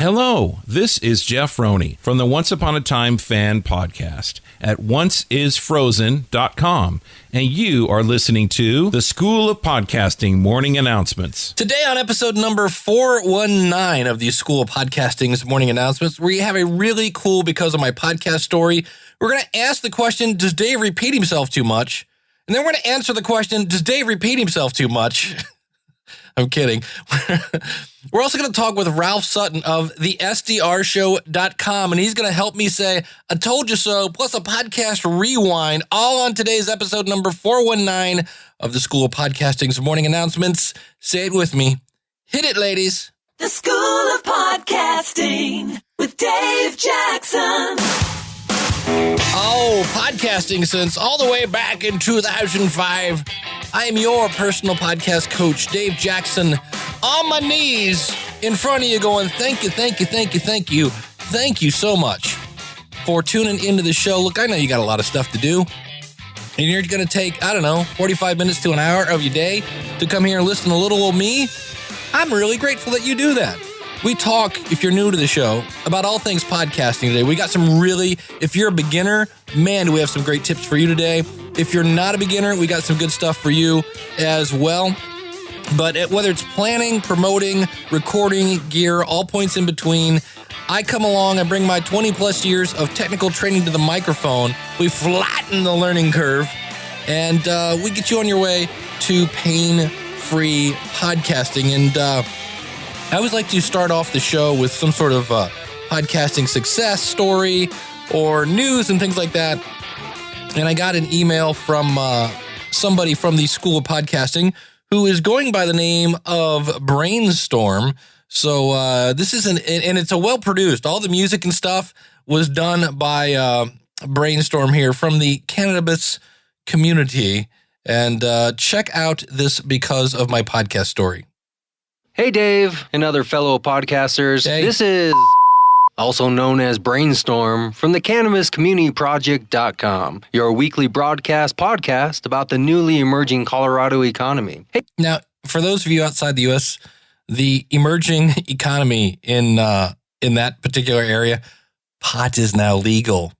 Hello, this is Jeff Roney from the Once Upon a Time fan podcast at onceisfrozen.com, and you are listening to the School of Podcasting morning announcements. Today on episode number 419 of the School of Podcasting's morning announcements, we have a really cool because of my podcast story. We're going to ask the question, does Dave repeat himself too much? And then we're going to answer the question, does Dave repeat himself too much? I'm kidding. We're also going to talk with Ralph Sutton of the SDRshow.com, and he's going to help me say, I told you so, plus a podcast rewind, all on today's episode number 419 of the School of Podcasting's morning announcements. Say it with me. Hit it, ladies. The School of Podcasting with Dave Jackson. Oh, podcasting since all the way back in 2005. I am your personal podcast coach, Dave Jackson, on my knees in front of you going, thank you, thank you, thank you, thank you. Thank you so much for tuning into the show. Look, I know you got a lot of stuff to do, and you're going to take, 45 minutes to an hour of your day to come here and listen to little old me. I'm really grateful that you do that. We talk, if you're new to the show, about all things podcasting today. We got some really, if you're a beginner, man, do we have some great tips for you today. If you're not a beginner, we got some good stuff for you as well. But whether it's planning, promoting, recording, gear, all points in between, I come along, I bring my 20 plus years of technical training to the microphone. We flatten the learning curve, and we get you on your way to pain-free podcasting. And I always like to start off the show with some sort of podcasting success story or news and things like that. And I got an email from somebody from the School of Podcasting who is going by the name of Brainstorm. So this is and it's a well-produced. All the music and stuff was done by Brainstorm here from the cannabis community. And check out this because of my podcast story. Hey, Dave and other fellow podcasters. Hey. This is also known as Brainstorm from the CannabisCommunityProject.com, your weekly broadcast podcast about the newly emerging Colorado economy. Hey. Now, for those of you outside the U.S., the emerging economy in that particular area, pot is now legal.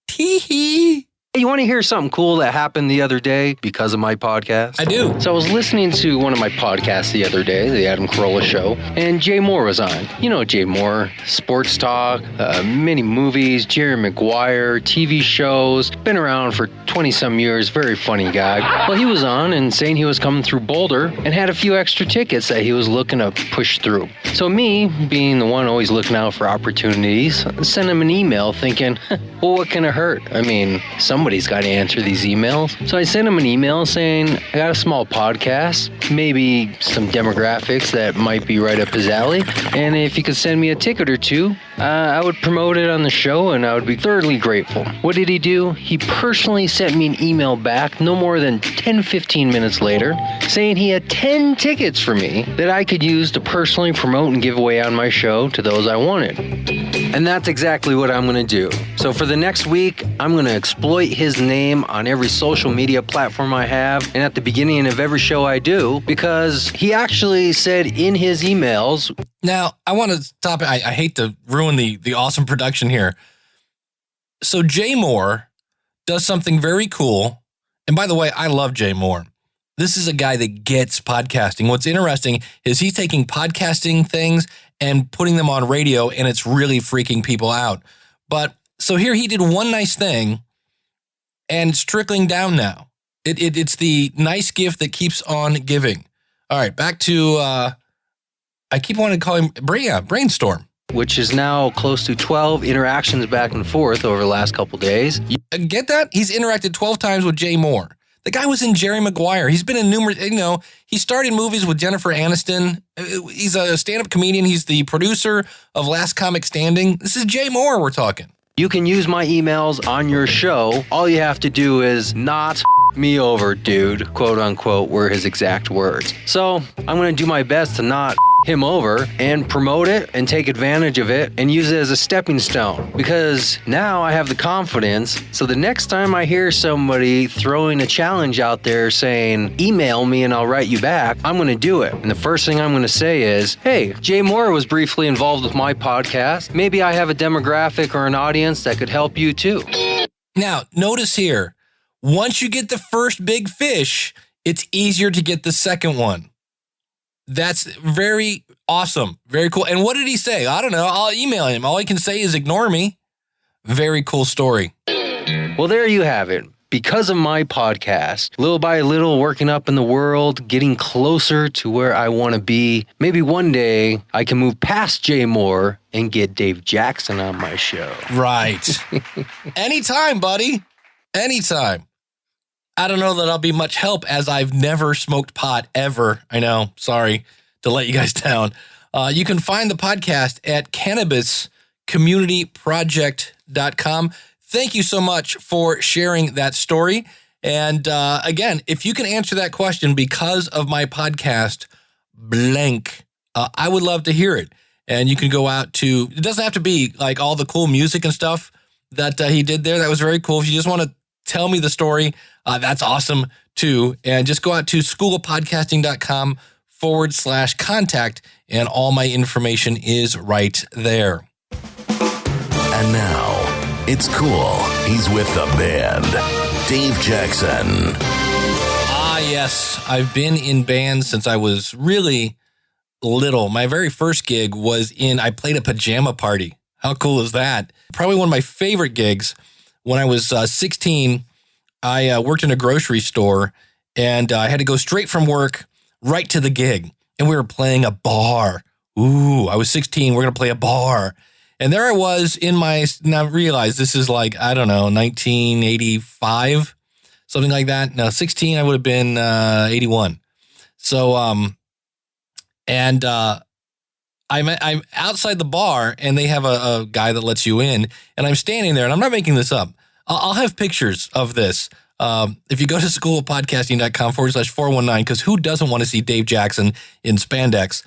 Tee-hee. Hey, you want to hear something cool that happened the other day because of my podcast? I do. So I was listening to one of my podcasts the other day, the Adam Carolla Show, and Jay Mohr was on. You know Jay Mohr, sports talk, many movies, Jerry Maguire, TV shows, been around for 20-some years, very funny guy. Well, he was on and saying he was coming through Boulder and had a few extra tickets that he was looking to push through. So me, being the one always looking out for opportunities, sent him an email thinking, well, what can it hurt? I mean, somebody's got to answer these emails. So I sent him an email saying, I got a small podcast, maybe some demographics that might be right up his alley. And if you could send me a ticket or two, I would promote it on the show and I would be thoroughly grateful. What did he do? He personally sent me an email back no more than 10-15 minutes later saying he had 10 tickets for me that I could use to personally promote and give away on my show to those I wanted. And that's exactly what I'm going to do. So for the next week, I'm going to exploit his name on every social media platform I have and at the beginning of every show I do, because he actually said in his emails. Now, I want to stop. I hate to ruin the awesome production here. So Jay Mohr does something very cool. And by the way, I love Jay Mohr. This is a guy that gets podcasting. What's interesting is he's taking podcasting things and putting them on radio, and it's really freaking people out. But so here he did one nice thing, and it's trickling down now. It's the nice gift that keeps on giving. All right, back to, I keep wanting to call him Brainstorm. Which is now close to 12 interactions back and forth over the last couple days. Get that? He's interacted 12 times with Jay Mohr. The guy was in Jerry Maguire. He's been in numerous, he starred in movies with Jennifer Aniston. He's a stand-up comedian. He's the producer of Last Comic Standing. This is Jay Mohr we're talking. You can use my emails on your show. All you have to do is not me over, dude, quote unquote, were his exact words. So I'm going to do my best to not him over and promote it and take advantage of it and use it as a stepping stone, because now I have the confidence. So the next time I hear somebody throwing a challenge out there saying, email me and I'll write you back, I'm going to do it. And the first thing I'm going to say is, hey, Jay Mohr was briefly involved with my podcast. Maybe I have a demographic or an audience that could help you too. Now, notice here, once you get the first big fish, it's easier to get the second one. That's very awesome. Very cool. And what did he say? I don't know. I'll email him. All he can say is ignore me. Very cool story. Well, there you have it. Because of my podcast, little by little, working up in the world, getting closer to where I want to be. Maybe one day I can move past Jay Mohr and get Dave Jackson on my show. Right. Anytime, buddy. Anytime. I don't know that I'll be much help, as I've never smoked pot ever. I know. Sorry to let you guys down. You can find the podcast at cannabiscommunityproject.com. Thank you so much for sharing that story. And again, if you can answer that question because of my podcast, blank, I would love to hear it. And you can go out to, it doesn't have to be like all the cool music and stuff that he did there. That was very cool. If you just want to tell me the story, that's awesome too. And just go out to schoolofpodcasting.com/contact, and all my information is right there. And now, it's cool. He's with the band, Dave Jackson. Ah, yes. I've been in bands since I was really little. My very first gig was I played a pajama party. How cool is that? Probably one of my favorite gigs. When I was 16, I worked in a grocery store, and I had to go straight from work right to the gig. And we were playing a bar. Ooh, I was 16. We're going to play a bar. And there I was now realize this is like, I don't know, 1985, something like that. No, 16, I would have been 81. So, I'm outside the bar, and they have a guy that lets you in, and I'm standing there, and I'm not making this up. I'll have pictures of this. If you go to schoolofpodcasting.com/419, because who doesn't want to see Dave Jackson in spandex?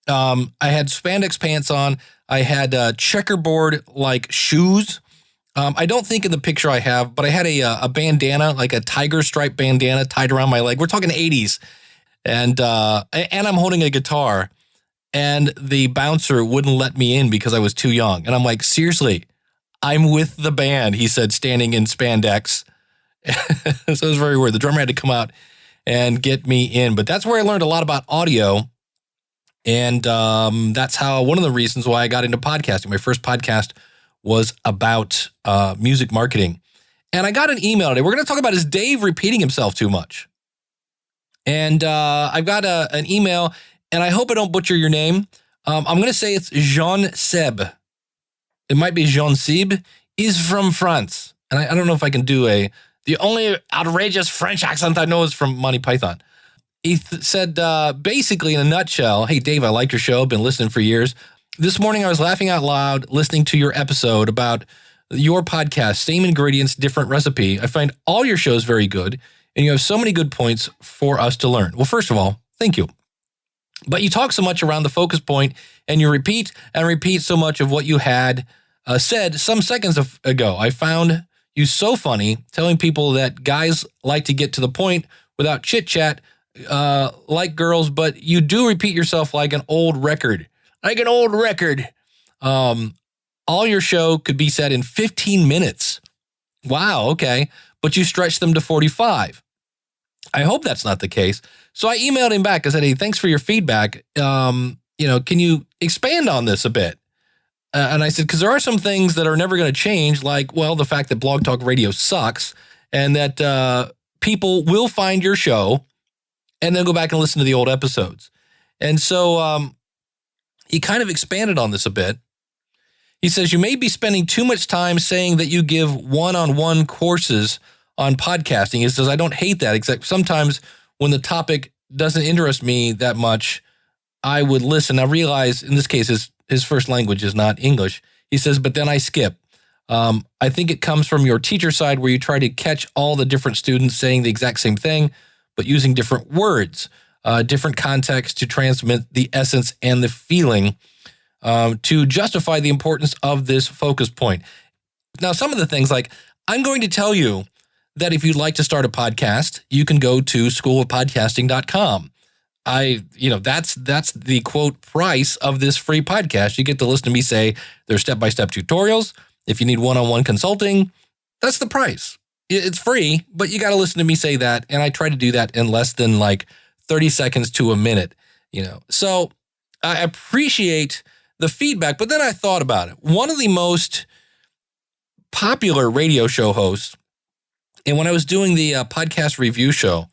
I had spandex pants on. I had checkerboard-like shoes. I don't think in the picture I have, but I had a bandana, like a tiger stripe bandana tied around my leg. We're talking 80s. And I'm holding a guitar, and the bouncer wouldn't let me in because I was too young. And I'm like, seriously, I'm with the band, he said, standing in spandex. So it was very weird. The drummer had to come out and get me in. But that's where I learned a lot about audio. And that's one of the reasons why I got into podcasting. My first podcast was about music marketing. And I got an email today. We're going to talk about, is Dave repeating himself too much? And I've got an email, and I hope I don't butcher your name. I'm going to say it's Jean Seb. It might be Jean Seb. He's from France. And I don't know if I can do the only outrageous French accent I know is from Monty Python. He said, basically in a nutshell, hey, Dave, I like your show. Been listening for years. This morning I was laughing out loud listening to your episode about your podcast, Same Ingredients, Different Recipe. I find all your shows very good, and you have so many good points for us to learn. Well, first of all, thank you. But you talk so much around the focus point, and you repeat and repeat so much of what you had said some seconds ago. I found you so funny telling people that guys like to get to the point without chit-chat, like girls, but you do repeat yourself like an old record. Like an old record. All your show could be said in 15 minutes. Wow, okay. But you stretch them to 45. I hope that's not the case. So I emailed him back. I said, hey, thanks for your feedback. Can you expand on this a bit? And I said, because there are some things that are never going to change, like, well, the fact that Blog Talk Radio sucks, and that people will find your show and then go back and listen to the old episodes. And so he kind of expanded on this a bit. He says, you may be spending too much time saying that you give one-on-one courses on podcasting. He says, I don't hate that, except sometimes when the topic doesn't interest me that much, I would listen. I realize in this case, his first language is not English. He says, but then I skip. I think it comes from your teacher side where you try to catch all the different students saying the exact same thing, but using different words. different contexts to transmit the essence and the feeling to justify the importance of this focus point. Now, some of the things like I'm going to tell you that if you'd like to start a podcast, you can go to schoolofpodcasting.com. That's the quote price of this free podcast. You get to listen to me say there's step-by-step tutorials. If you need one-on-one consulting, that's the price. It's free, but you got to listen to me say that. And I try to do that in less than like 30 seconds to a minute, So I appreciate the feedback, but then I thought about it. One of the most popular radio show hosts, and when I was doing the podcast review show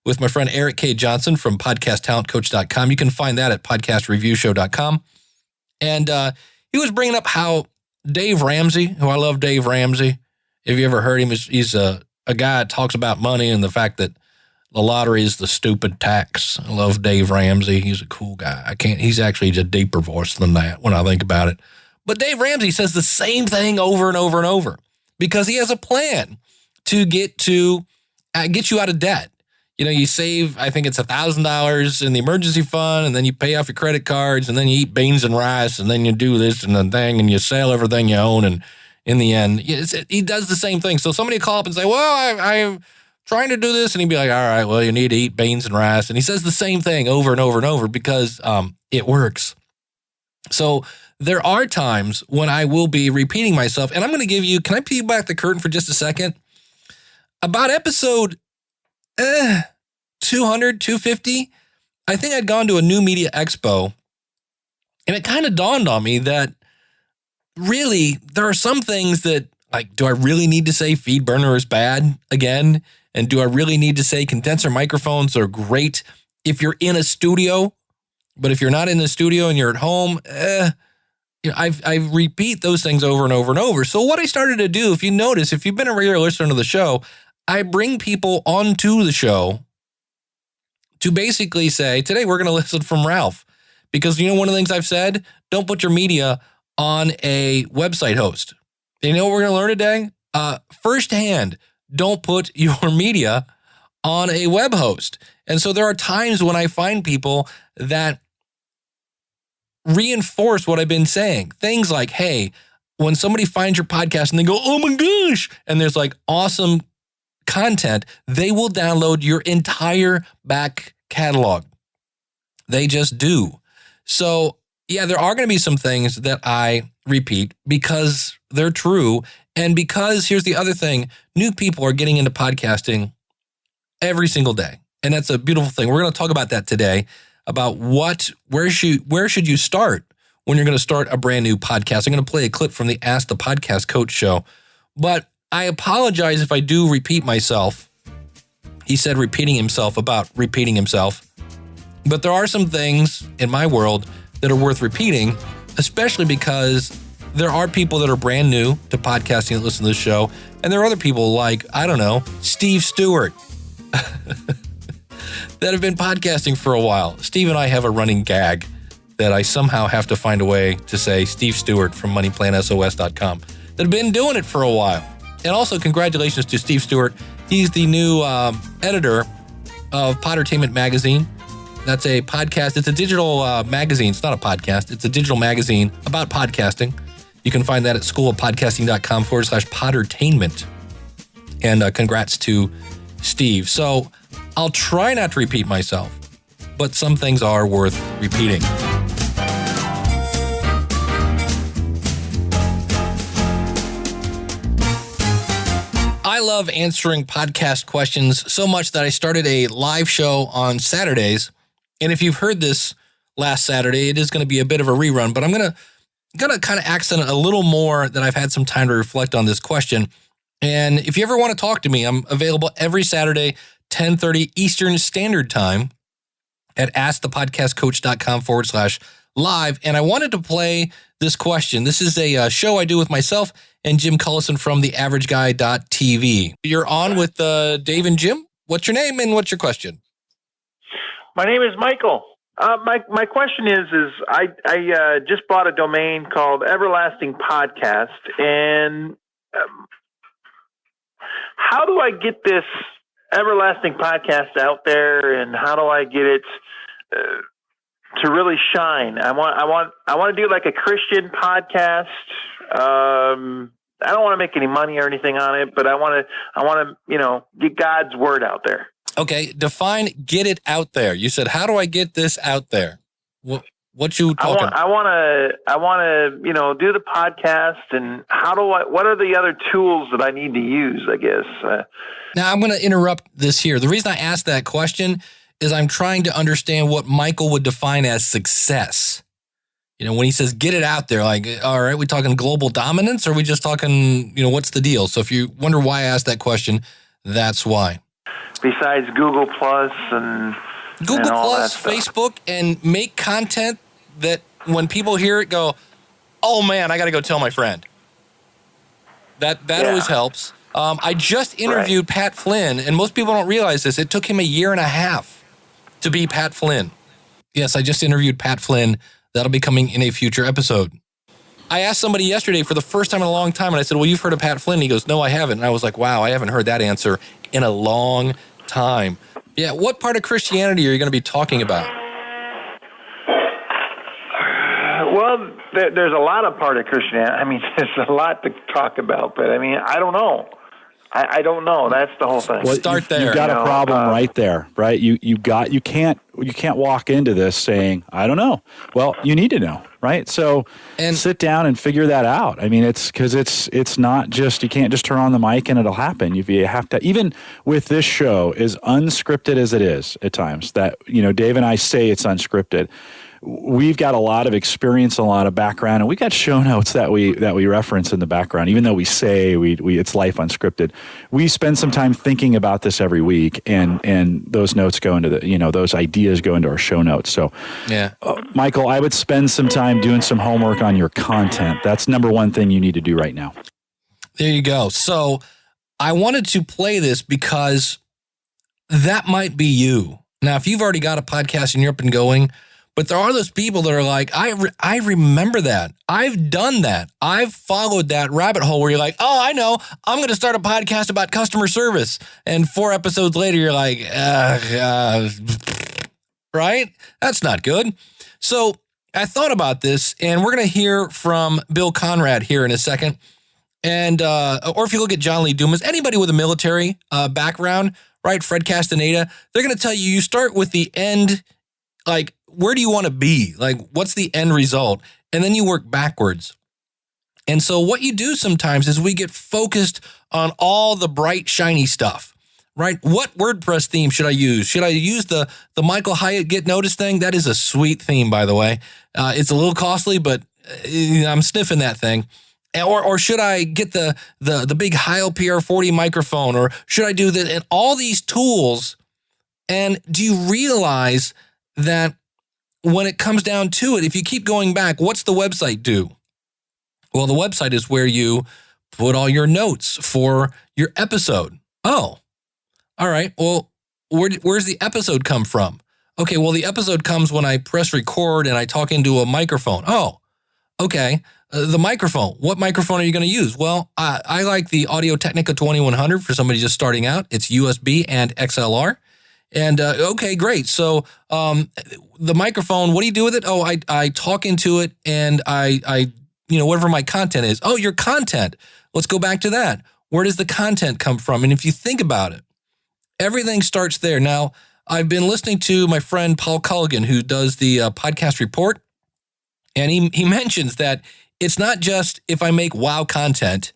with my friend Eric K. Johnson from podcasttalentcoach.com, you can find that at podcastreviewshow.com. And he was bringing up how Dave Ramsey, who I love Dave Ramsey. If you ever heard him, he's a guy that talks about money and the fact that the lottery is the stupid tax. I love Dave Ramsey. He's a cool guy. He's actually a deeper voice than that when I think about it. But Dave Ramsey says the same thing over and over and over because he has a plan to get you out of debt. You save, I think it's $1,000 in the emergency fund, and then you pay off your credit cards, and then you eat beans and rice, and then you do this and the thing, and you sell everything you own, and in the end, he does the same thing. So somebody call up and say, well, I'm trying to do this, and he'd be like, all right, well, you need to eat beans and rice, and he says the same thing over and over and over because it works. So there are times when I will be repeating myself, and I'm going to give you, can I peel back the curtain for just a second? About episode 200, 250, I think I'd gone to a new media expo, and it kind of dawned on me that really there are some things that, like, do I really need to say feed burner is bad again? And do I really need to say condenser microphones are great if you're in a studio? But if you're not in the studio and you're at home, I repeat those things over and over and over. So what I started to do, if you notice, if you've been a regular listener to the show, I bring people onto the show to basically say, today we're going to listen from Ralph. Because one of the things I've said, don't put your media on a website host. And you know what we're going to learn today? Firsthand, don't put your media on a web host. And so there are times when I find people that reinforce what I've been saying. Things like, hey, when somebody finds your podcast and they go, oh my gosh, and there's like awesome content, they will download your entire back catalog. They just do. So yeah, there are going to be some things that I repeat because they're true. And because here's the other thing, new people are getting into podcasting every single day. And that's a beautiful thing. We're going to talk about that today, about where should you start when you're going to start a brand new podcast. I'm going to play a clip from the Ask the Podcast Coach show, but I apologize if I do repeat myself. He said repeating himself about repeating himself. But there are some things in my world that are worth repeating, especially because there are people that are brand new to podcasting that listen to this show. And there are other people like, I don't know, Steve Stewart that have been podcasting for a while. Steve and I have a running gag that I somehow have to find a way to say Steve Stewart from moneyplansos.com that have been doing it for a while. And also congratulations to Steve Stewart. He's the new editor of Pottertainment Magazine. That's a podcast. It's a digital magazine. It's not a podcast. It's a digital magazine about podcasting. You can find that at schoolofpodcasting.com/Pottertainment. And congrats to Steve. So I'll try not to repeat myself, but some things are worth repeating. I love answering podcast questions so much that I started a live show on Saturdays. And if you've heard this last Saturday, it is going to be a bit of a rerun, but I'm going to kind of accent it a little more that I've had some time to reflect on this question. And if you ever want to talk to me, I'm available every Saturday, 10:30 Eastern Standard Time at askthepodcastcoach.com/live. And I wanted to play this question. This is a show I do with myself and Jim Cullison from theaverageguy.tv. You're on with Dave and Jim. What's your name and what's your question? My name is Michael. My question is I just bought a domain called Everlasting Podcast, and how do I get this everlasting podcast out there, and how do I get it to really shine? I want to do like a Christian podcast. I don't want to make any money or anything on it, but I want to, get God's word out there. Okay, define get it out there. You said, how do I get this out there? What you talking? I want to, do the podcast, and what are the other tools that I need to use, I guess. Now, I'm going to interrupt this here. The reason I asked that question is I'm trying to understand what Michael would define as success. When he says get it out there, like, all right, we talking global dominance, or are we just talking, what's the deal? So if you wonder why I asked that question, that's why. Besides Google Plus and Google all Plus, that Facebook, and make content that when people hear it go, oh man, I got to go tell my friend. That always helps. I just interviewed Pat Flynn, and most people don't realize this. It took him 1.5 years to be Pat Flynn. Yes, I just interviewed Pat Flynn. That'll be coming in a future episode. I asked somebody yesterday for the first time in a long time, and I said, well, you've heard of Pat Flynn? He goes, no, I haven't. And I was like, wow, I haven't heard that answer in a long time. Yeah, what part of Christianity are you going to be talking about? Well, there's a lot of part of Christianity. I mean, there's a lot to talk about, but I don't know. I don't know. That's the whole thing. Well, start there. You've got a problem right there, right? You can't walk into this saying, I don't know. Well, you need to know, right? So sit down and figure that out. I mean, it's not just, you can't just turn on the mic and it'll happen. You have to, even with this show, as unscripted as it is at times, that, Dave and I say it's unscripted. We've got a lot of experience, a lot of background, and we got show notes that we reference in the background. Even though we say it's life unscripted, we spend some time thinking about this every week, and those notes go into those ideas go into our show notes. So, yeah, Michael, I would spend some time doing some homework on your content. That's number one thing you need to do right now. There you go. So, I wanted to play this because that might be you. Now, if you've already got a podcast and you're up and going. But there are those people that are like, I remember that. I've done that. I've followed that rabbit hole where you're like, oh, I know. I'm going to start a podcast about customer service. And 4 episodes later, you're like, right? That's not good. So I thought about this, and we're going to hear from Bill Conrad here in a second. And or if you look at John Lee Dumas, anybody with a military background, right? Fred Castaneda, they're going to tell you start with the end, like, where do you want to be? Like, what's the end result? And then you work backwards. And so what you do sometimes is we get focused on all the bright, shiny stuff, right? What WordPress theme should I use? Should I use the Michael Hyatt Get Noticed thing? That is a sweet theme, by the way. It's a little costly, but I'm sniffing that thing. Or should I get the big Heil PR40 microphone? Or should I do that? And all these tools. And do you realize that when it comes down to it, if you keep going back, what's the website do? Well, the website is where you put all your notes for your episode. Oh, all right. Well, where's the episode come from? Okay, well, the episode comes when I press record and I talk into a microphone. Oh, okay. The microphone. What microphone are you going to use? Well, I like the Audio-Technica 2100 for somebody just starting out. It's USB and XLR. And okay, great. So the microphone, what do you do with it? Oh, I talk into it, and I whatever my content is. Oh, your content. Let's go back to that. Where does the content come from? And if you think about it, everything starts there. Now, I've been listening to my friend Paul Culligan, who does the podcast report, and he mentions that it's not just if I make wow content.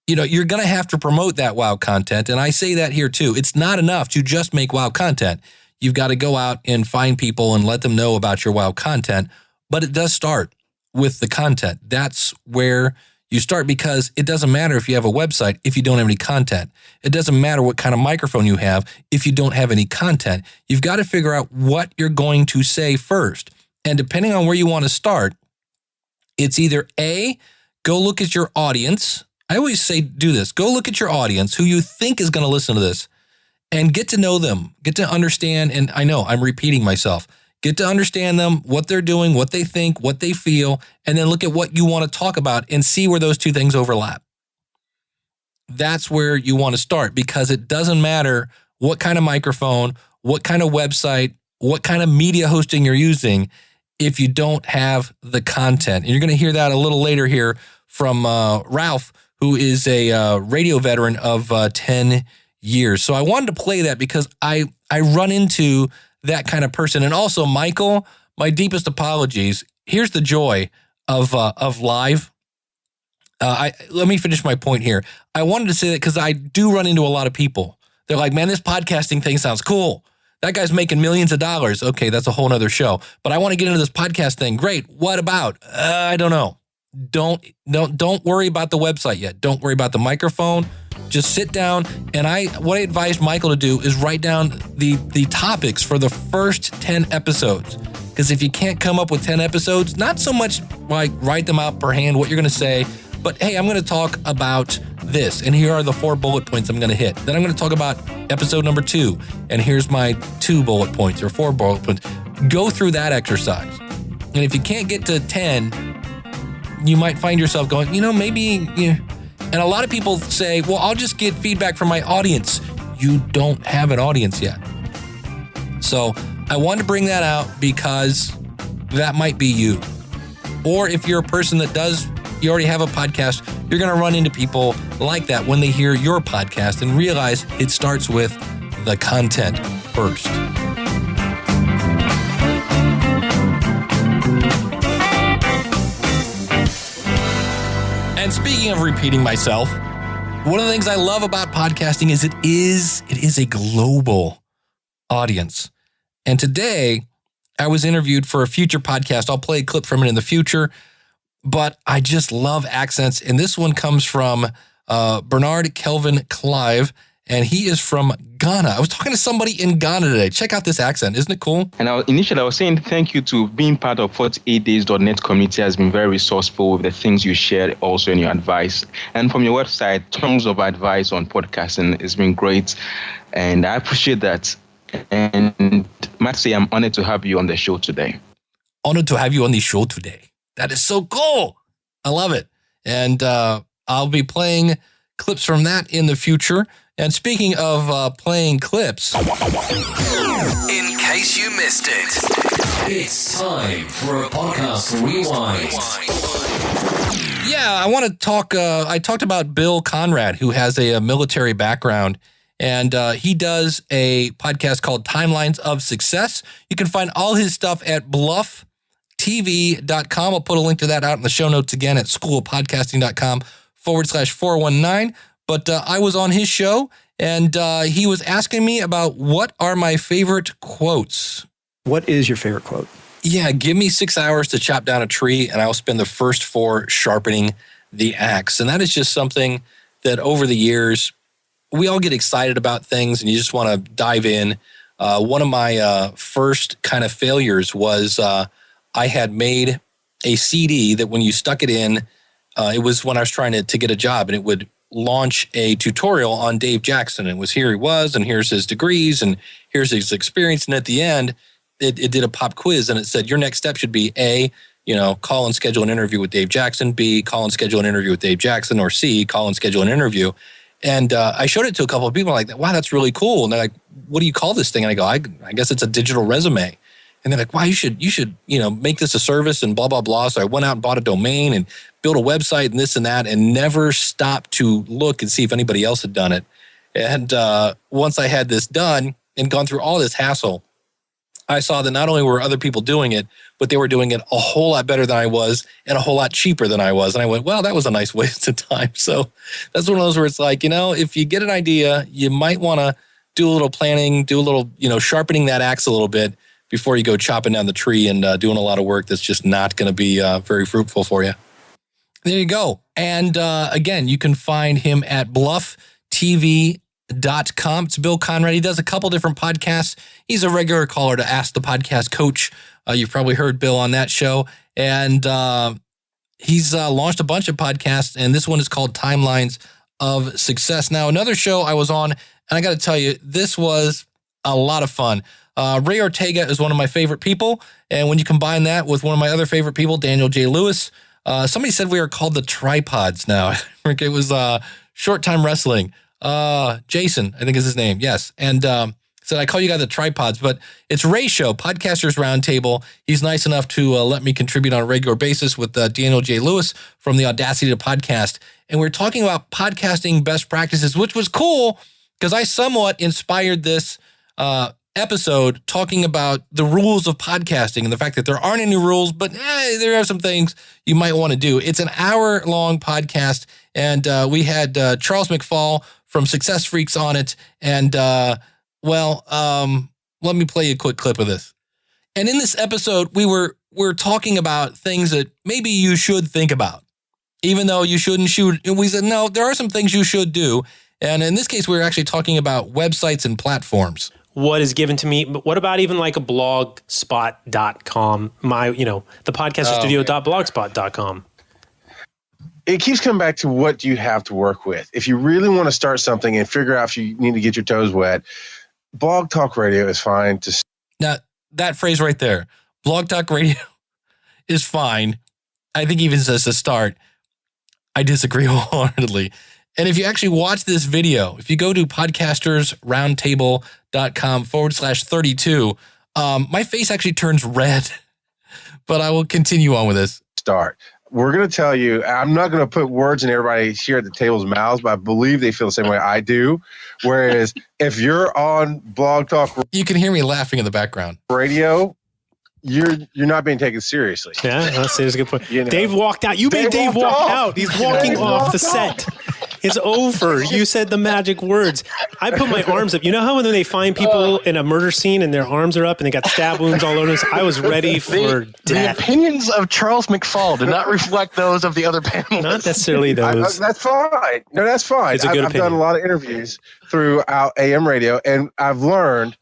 You're going to have to promote that wow content. And I say that here too. It's not enough to just make wow content. You've got to go out and find people and let them know about your wow content. But it does start with the content. That's where you start, because it doesn't matter if you have a website if you don't have any content. It doesn't matter what kind of microphone you have if you don't have any content. You've got to figure out what you're going to say first. And depending on where you want to start, it's either A, go look at your audience. I always say do this. Go look at your audience, who you think is going to listen to this, and get to know them, get to understand. And I know I'm repeating myself. Get to understand them, what they're doing, what they think, what they feel, and then look at what you want to talk about and see where those two things overlap. That's where you want to start, because it doesn't matter what kind of microphone, what kind of website, what kind of media hosting you're using if you don't have the content. And you're going to hear that a little later here from Ralph, who is a radio veteran of 10 years. So I wanted to play that because I run into that kind of person. And also, Michael, my deepest apologies. Here's the joy of live. Let me finish my point here. I wanted to say that because I do run into a lot of people. They're like, man, this podcasting thing sounds cool. That guy's making millions of dollars. Okay, that's a whole nother show. But I want to get into this podcast thing. Great. What about? I don't know. Don't worry about the website yet. Don't worry about the microphone. Just sit down. And what I advised Michael to do is write down the topics for the first 10 episodes. Because if you can't come up with 10 episodes, not so much like write them out per hand, what you're going to say, but hey, I'm going to talk about this, and here are the 4 bullet points I'm going to hit. Then I'm going to talk about episode number 2, and here's my 2 bullet points or 4 bullet points. Go through that exercise. And if you can't get to 10, you might find yourself going, maybe, and a lot of people say, well, I'll just get feedback from my audience. You don't have an audience yet. So I wanted to bring that out because that might be you. Or if you're a person that you already have a podcast, you're going to run into people like that when they hear your podcast and realize it starts with the content first. And speaking of repeating myself, one of the things I love about podcasting is it is a global audience. And today I was interviewed for a future podcast. I'll play a clip from it in the future. But I just love accents. And this one comes from Bernard Kelvin Clive, and he is from Ghana. I was talking to somebody in Ghana today. Check out this accent. Isn't it cool? And initially I was saying thank you to being part of 48days.net community has been very resourceful with the things you shared also in your advice. And from your website, tons of advice on podcasting. It's been great. And I appreciate that. And might say I'm honored to have you on the show today. Honored to have you on the show today. That is so cool. I love it. And I'll be playing clips from that in the future. And speaking of playing clips. In case you missed it, it's time for a podcast rewind. Yeah, I want to talk. I talked about Bill Conrad, who has a military background. And he does a podcast called Timelines of Success. You can find all his stuff at blufftv.com. I'll put a link to that out in the show notes again at schoolofpodcasting.com/419. But I was on his show, and he was asking me about what are my favorite quotes. What is your favorite quote? Yeah, give me 6 hours to chop down a tree, and I'll spend the first 4 sharpening the axe. And that is just something that over the years, we all get excited about things, and you just want to dive in. One of my first kind of failures was I had made a CD that when you stuck it in, it was when I was trying to get a job, and it would launch a tutorial on Dave Jackson. It was here he was, and here's his degrees, and here's his experience. And at the end, it did a pop quiz, and it said your next step should be A, call and schedule an interview with Dave Jackson, B, call and schedule an interview with Dave Jackson, or C, call and schedule an interview. And I showed it to a couple of people like, wow, that's really cool. And they're like, what do you call this thing? And I go, I guess it's a digital resume. And they're like, wow, you should, make this a service and blah, blah, blah. So I went out and bought a domain and built a website and this and that, and never stopped to look and see if anybody else had done it. And once I had this done and gone through all this hassle, I saw that not only were other people doing it, but they were doing it a whole lot better than I was and a whole lot cheaper than I was. And I went, well, that was a nice waste of time. So that's one of those where it's like, if you get an idea, you might want to do a little planning, do a little, sharpening that axe a little bit before you go chopping down the tree and doing a lot of work that's just not going to be very fruitful for you. There you go. And again, you can find him at blufftv.com. It's Bill Conrad. He does a couple different podcasts. He's a regular caller to Ask the Podcast Coach. You've probably heard Bill on that show. And he's launched a bunch of podcasts, and this one is called Timelines of Success. Now, another show I was on, and I got to tell you, this was a lot of fun. Ray Ortega is one of my favorite people, and when you combine that with one of my other favorite people, Daniel J. Lewis, somebody said we are called the Tripods now. It was Short Time Wrestling. Jason, I think is his name. Yes. And said, I call you guys the tripods, but it's Ray's show, Podcasters Roundtable. He's nice enough to let me contribute on a regular basis with Daniel J. Lewis from the Audacity to Podcast. And we're talking about podcasting best practices, which was cool because I somewhat inspired this episode talking about the rules of podcasting and the fact that there aren't any rules, but there are some things you might want to do. It's an hour-long podcast, and we had Charles McFall from Success Freaks on it, and let me play you a quick clip of this. And in this episode, we're talking about things that maybe you should think about, even though you shouldn't shoot. And we said, no, there are some things you should do. And in this case, we're actually talking about websites and platforms. What is given to me, but what about even like a blogspot.com, the podcasterstudio.blogspot.com? It keeps coming back to what do you have to work with. If you really want to start something and figure out if you need to get your toes wet, Blog Talk Radio is fine. Now, that phrase right there, Blog Talk Radio is fine. I think even as a start, I disagree wholeheartedly. And if you actually watch this video, if you go to podcastersroundtable.com/32, my face actually turns red, but I will continue on with this. Start. We're going to tell you, I'm not going to put words in everybody here at the table's mouths, but I believe they feel the same way I do. Whereas if you're on Blog Talk, you can hear me laughing in the background. Radio, you're not being taken seriously. Yeah, that's a good point. Dave walked out. You made Dave walk out. He's walking off the set. It's over. You said the magic words. I put my arms up. You know how when they find people in a murder scene and their arms are up and they got stab wounds all over us? I was ready for death. The opinions of Charles McFall do not reflect those of the other panelists. Not necessarily those. That's fine. No, that's fine. It's a good I've done a lot of interviews throughout AM radio, and I've learned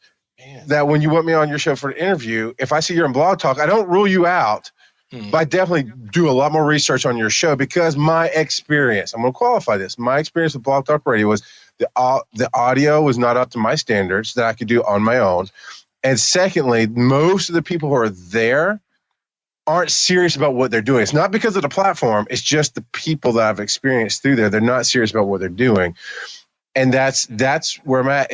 that when you want me on your show for an interview, if I see you're in Blog Talk, I don't rule you out. But I definitely do a lot more research on your show because my experience, I'm going to qualify this, my experience with Blog Talk Radio was the audio was not up to my standards that I could do on my own. And secondly, most of the people who are there aren't serious about what they're doing. It's not because of the platform. It's just the people that I've experienced through there. They're not serious about what they're doing. And that's where I'm at.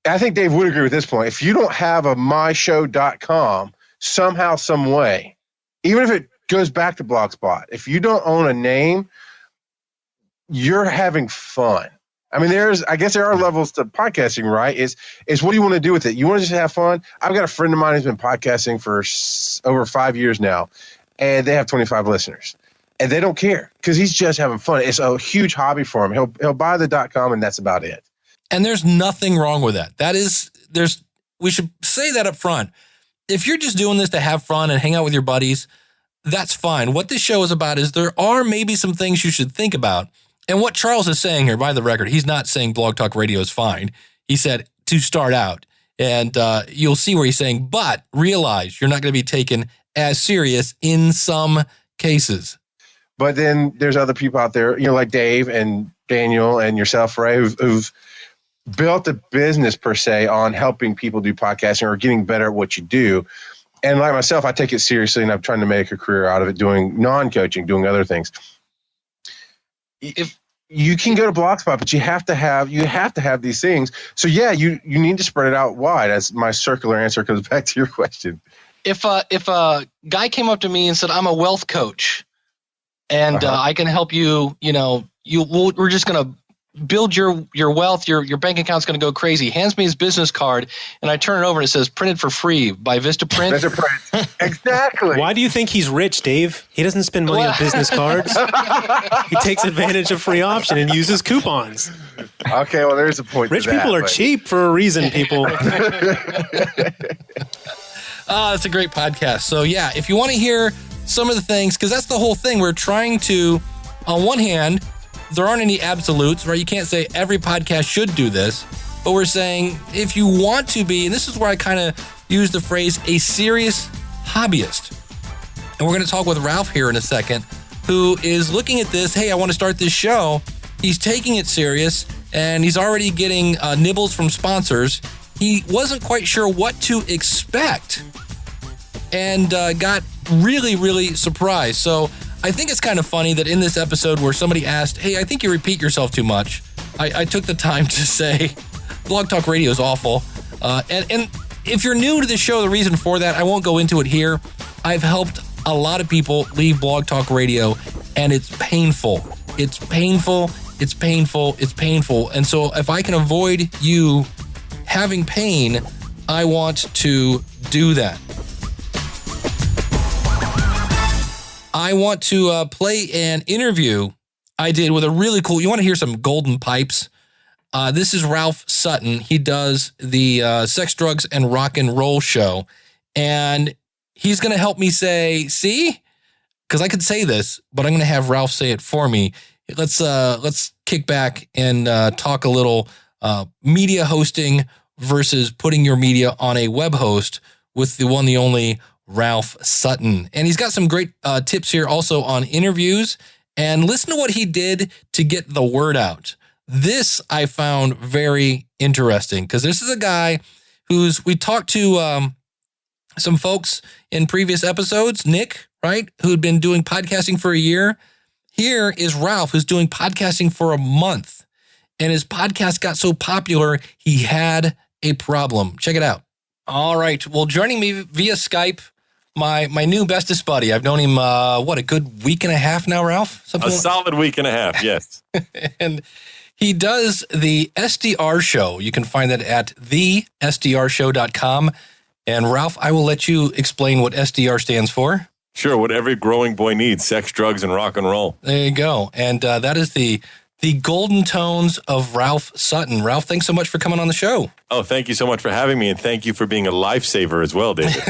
I think Dave would agree with this point. If you don't have a myshow.com, somehow, some way, even if it goes back to Blogspot, if you don't own a name, you're having fun. I mean, I guess there are levels to podcasting, right? It's what do you want to do with it? You want to just have fun? I've got a friend of mine who's been podcasting for over 5 years now, and they have 25 listeners. And they don't care because he's just having fun. It's a huge hobby for him. He'll buy the .com, and that's about it. And there's nothing wrong with that. We should say that up front. If you're just doing this to have fun and hang out with your buddies, that's fine. What this show is about is there are maybe some things you should think about. And what Charles is saying here, by the record, he's not saying Blog Talk Radio is fine. He said to start out. And you'll see where he's saying, but realize you're not going to be taken as serious in some cases. But then there's other people out there, like Dave and Daniel and yourself, Ray, who've built a business per se on helping people do podcasting or getting better at what you do. And like myself, I take it seriously and I'm trying to make a career out of it, doing non-coaching, doing other things. If you can go to Blogspot, but you have to have these things. So yeah, you need to spread it out wide. As my circular answer comes back to your question. If a guy came up to me and said, I'm a wealth coach and I can help you, we're just going to build your wealth, your bank account's going to go crazy. Hands me his business card, and I turn it over and it says printed for free by Vistaprint. Vistaprint. Exactly. Why do you think he's rich, Dave? He doesn't spend money on business cards. He takes advantage of free option and uses coupons. Okay, well, there's a point. Rich people are cheap for a reason, people. It's a great podcast. So yeah, if you want to hear some of the things, because that's the whole thing. We're trying to, on one hand, there aren't any absolutes, right? You can't say every podcast should do this, but we're saying if you want to be, and this is where I kind of use the phrase, a serious hobbyist. And we're going to talk with Ralph here in a second, who is looking at this, hey, I want to start this show. He's taking it serious, and he's already getting nibbles from sponsors. He wasn't quite sure what to expect and got really, really surprised. So I think it's kind of funny that in this episode where somebody asked, hey, I think you repeat yourself too much. I took the time to say Blog Talk Radio is awful. And if you're new to the show, the reason for that, I won't go into it here. I've helped a lot of people leave Blog Talk Radio, and it's painful. It's painful. It's painful. It's painful. And so if I can avoid you having pain, I want to do that. I want to play an interview I did with a really cool, you want to hear some golden pipes? This is Ralph Sutton. He does the Sex, Drugs, and Rock and Roll show. And he's going to help me say, see? Because I could say this, but I'm going to have Ralph say it for me. Let's kick back and talk a little media hosting versus putting your media on a web host with the one, the only Ralph Sutton. And he's got some great tips here also on interviews. And listen to what he did to get the word out. This I found very interesting because this is a guy we talked to some folks in previous episodes, Nick, right, who'd been doing podcasting for a year. Here is Ralph, who's doing podcasting for a month. And his podcast got so popular, he had a problem. Check it out. All right. Well, joining me via Skype, my new bestest buddy. I've known him, a good week and a half now, Ralph? Solid week and a half, yes. And he does the SDR show. You can find that at thesdrshow.com. And Ralph, I will let you explain what SDR stands for. Sure, what every growing boy needs, sex, drugs, and rock and roll. There you go. And that is the golden tones of Ralph Sutton. Ralph, thanks so much for coming on the show. Oh, thank you so much for having me, and thank you for being a lifesaver as well, David.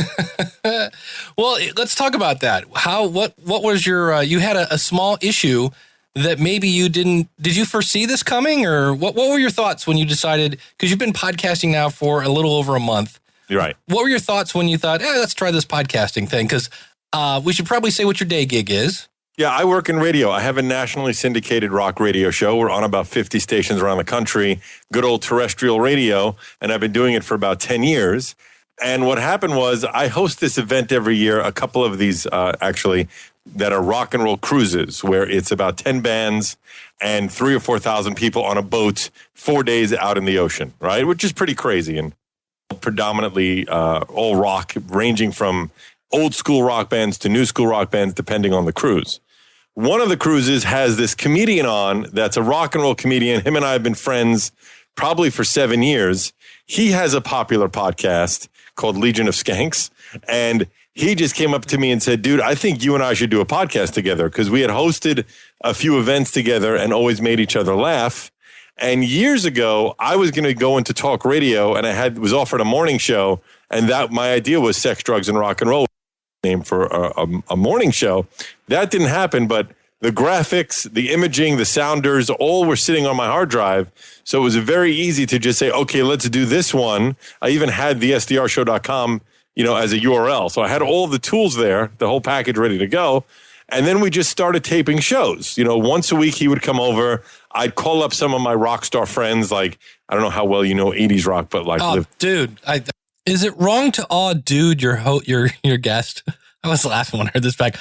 Well, let's talk about that. What was your, you had a small issue that maybe you did you foresee this coming, or what were your thoughts when you decided, because you've been podcasting now for a little over a month. You're right. What were your thoughts when you thought, let's try this podcasting thing? Because we should probably say what your day gig is. Yeah, I work in radio. I have a nationally syndicated rock radio show. We're on about 50 stations around the country, good old terrestrial radio, and I've been doing it for about 10 years. And what happened was I host this event every year, a couple of these actually, that are rock and roll cruises, where it's about 10 bands and 3,000 or 4,000 people on a boat 4 days out in the ocean, right? Which is pretty crazy, and predominantly all rock, ranging from old school rock bands to new school rock bands, depending on the cruise. One of the cruises has this comedian on that's a rock and roll comedian. Him and I have been friends probably for 7 years. He has a popular podcast called Legion of Skanks. And he just came up to me and said, dude, I think you and I should do a podcast together, because we had hosted a few events together and always made each other laugh. And years ago, I was going to go into talk radio, and I was offered a morning show. And that my idea was Sex, Drugs, and Rock and Roll, name for a morning show. That didn't happen, but the graphics, the imaging, the sounders, all were sitting on my hard drive. So it was very easy to just say, okay, let's do this one. I even had the SDRshow.com, as a URL. So I had all the tools there, the whole package ready to go. And then we just started taping shows. Once a week he would come over. I'd call up some of my rock star friends, like, I don't know how well you know 80s rock, but like... dude, is it wrong to dude your guest? I was laughing when I heard this back.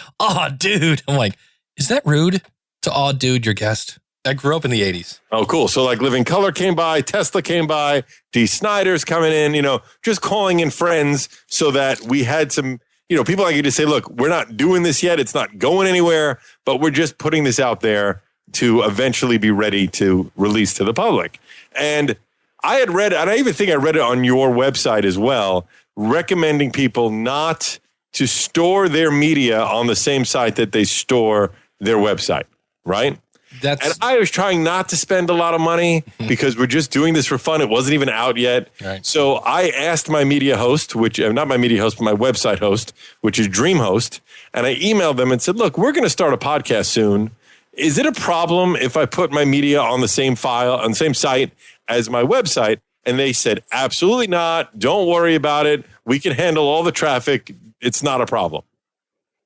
Dude. I'm like, is that rude to dude your guest? I grew up in the 80s. Oh, cool. So like Living Color came by, Tesla came by, Dee Snider's coming in, just calling in friends so that we had some, people like you to say, look, we're not doing this yet. It's not going anywhere, but we're just putting this out there to eventually be ready to release to the public. And I had read, and I even think I read it on your website as well, recommending people not to store their media on the same site that they store their website, right? And I was trying not to spend a lot of money because we're just doing this for fun. It wasn't even out yet. Right. So I asked my media host, not my media host, but my website host, which is DreamHost, and I emailed them and said, look, we're going to start a podcast soon. Is it a problem if I put my media on the same file, on the same site as my website? And they said, absolutely not. Don't worry about it. We can handle all the traffic. It's not a problem.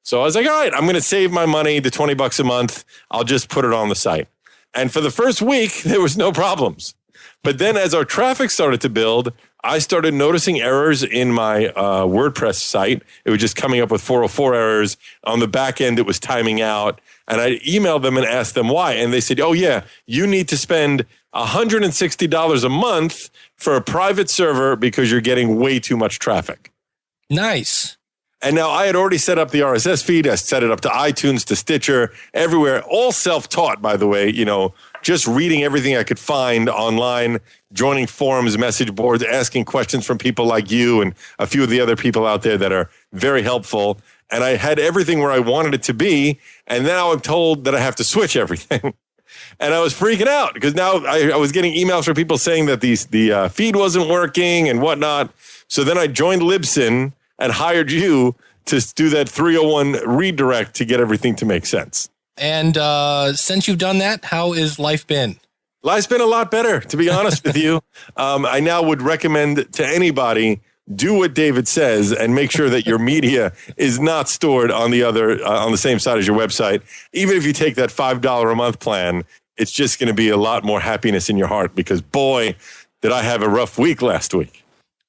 So I was like, all right, I'm going to save my money, the $20 a month. I'll just put it on the site. And for the first week, there was no problems. But then as our traffic started to build, I started noticing errors in my WordPress site. It was just coming up with 404 errors. On the back end, it was timing out. And I emailed them and asked them why. And they said, oh, yeah, you need to spend $160 a month for a private server because you're getting way too much traffic. Nice. And now I had already set up the RSS feed. I set it up to iTunes, to Stitcher, everywhere, all self-taught, by the way, just reading everything I could find online, joining forums, message boards, asking questions from people like you and a few of the other people out there that are very helpful. And I had everything where I wanted it to be. And now I'm told that I have to switch everything. And I was freaking out because now I was getting emails from people saying that the feed wasn't working and whatnot. So then I joined Libsyn and hired you to do that 301 redirect to get everything to make sense. And since you've done that, how has life been? Life's been a lot better, to be honest with you. I now would recommend to anybody, do what David says and make sure that your media is not stored on the same side as your website. Even if you take that $5 a month plan, it's just going to be a lot more happiness in your heart because, boy, did I have a rough week last week.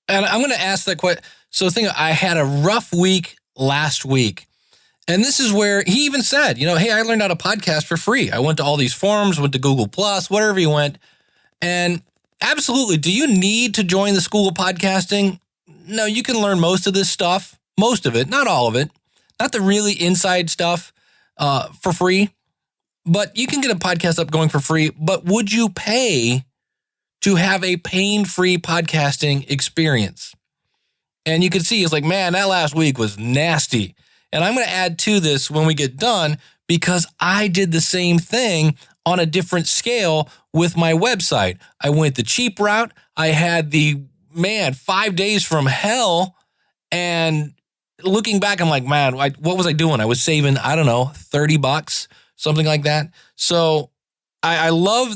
And I'm going to ask that question. So I had a rough week last week. And this is where he even said, hey, I learned how to podcast for free. I went to all these forums, went to Google Plus, whatever you went. And absolutely, do you need to join the School of Podcasting? No, you can learn most of this stuff, most of it, not all of it, not the really inside stuff for free. But you can get a podcast up going for free. But would you pay to have a pain-free podcasting experience? And you can see, it's like, man, that last week was nasty. And I'm going to add to this when we get done because I did the same thing on a different scale with my website. I went the cheap route. I had 5 days from hell. And looking back, I'm like, man, what was I doing? I was saving, I don't know, $30, something like that. So I love,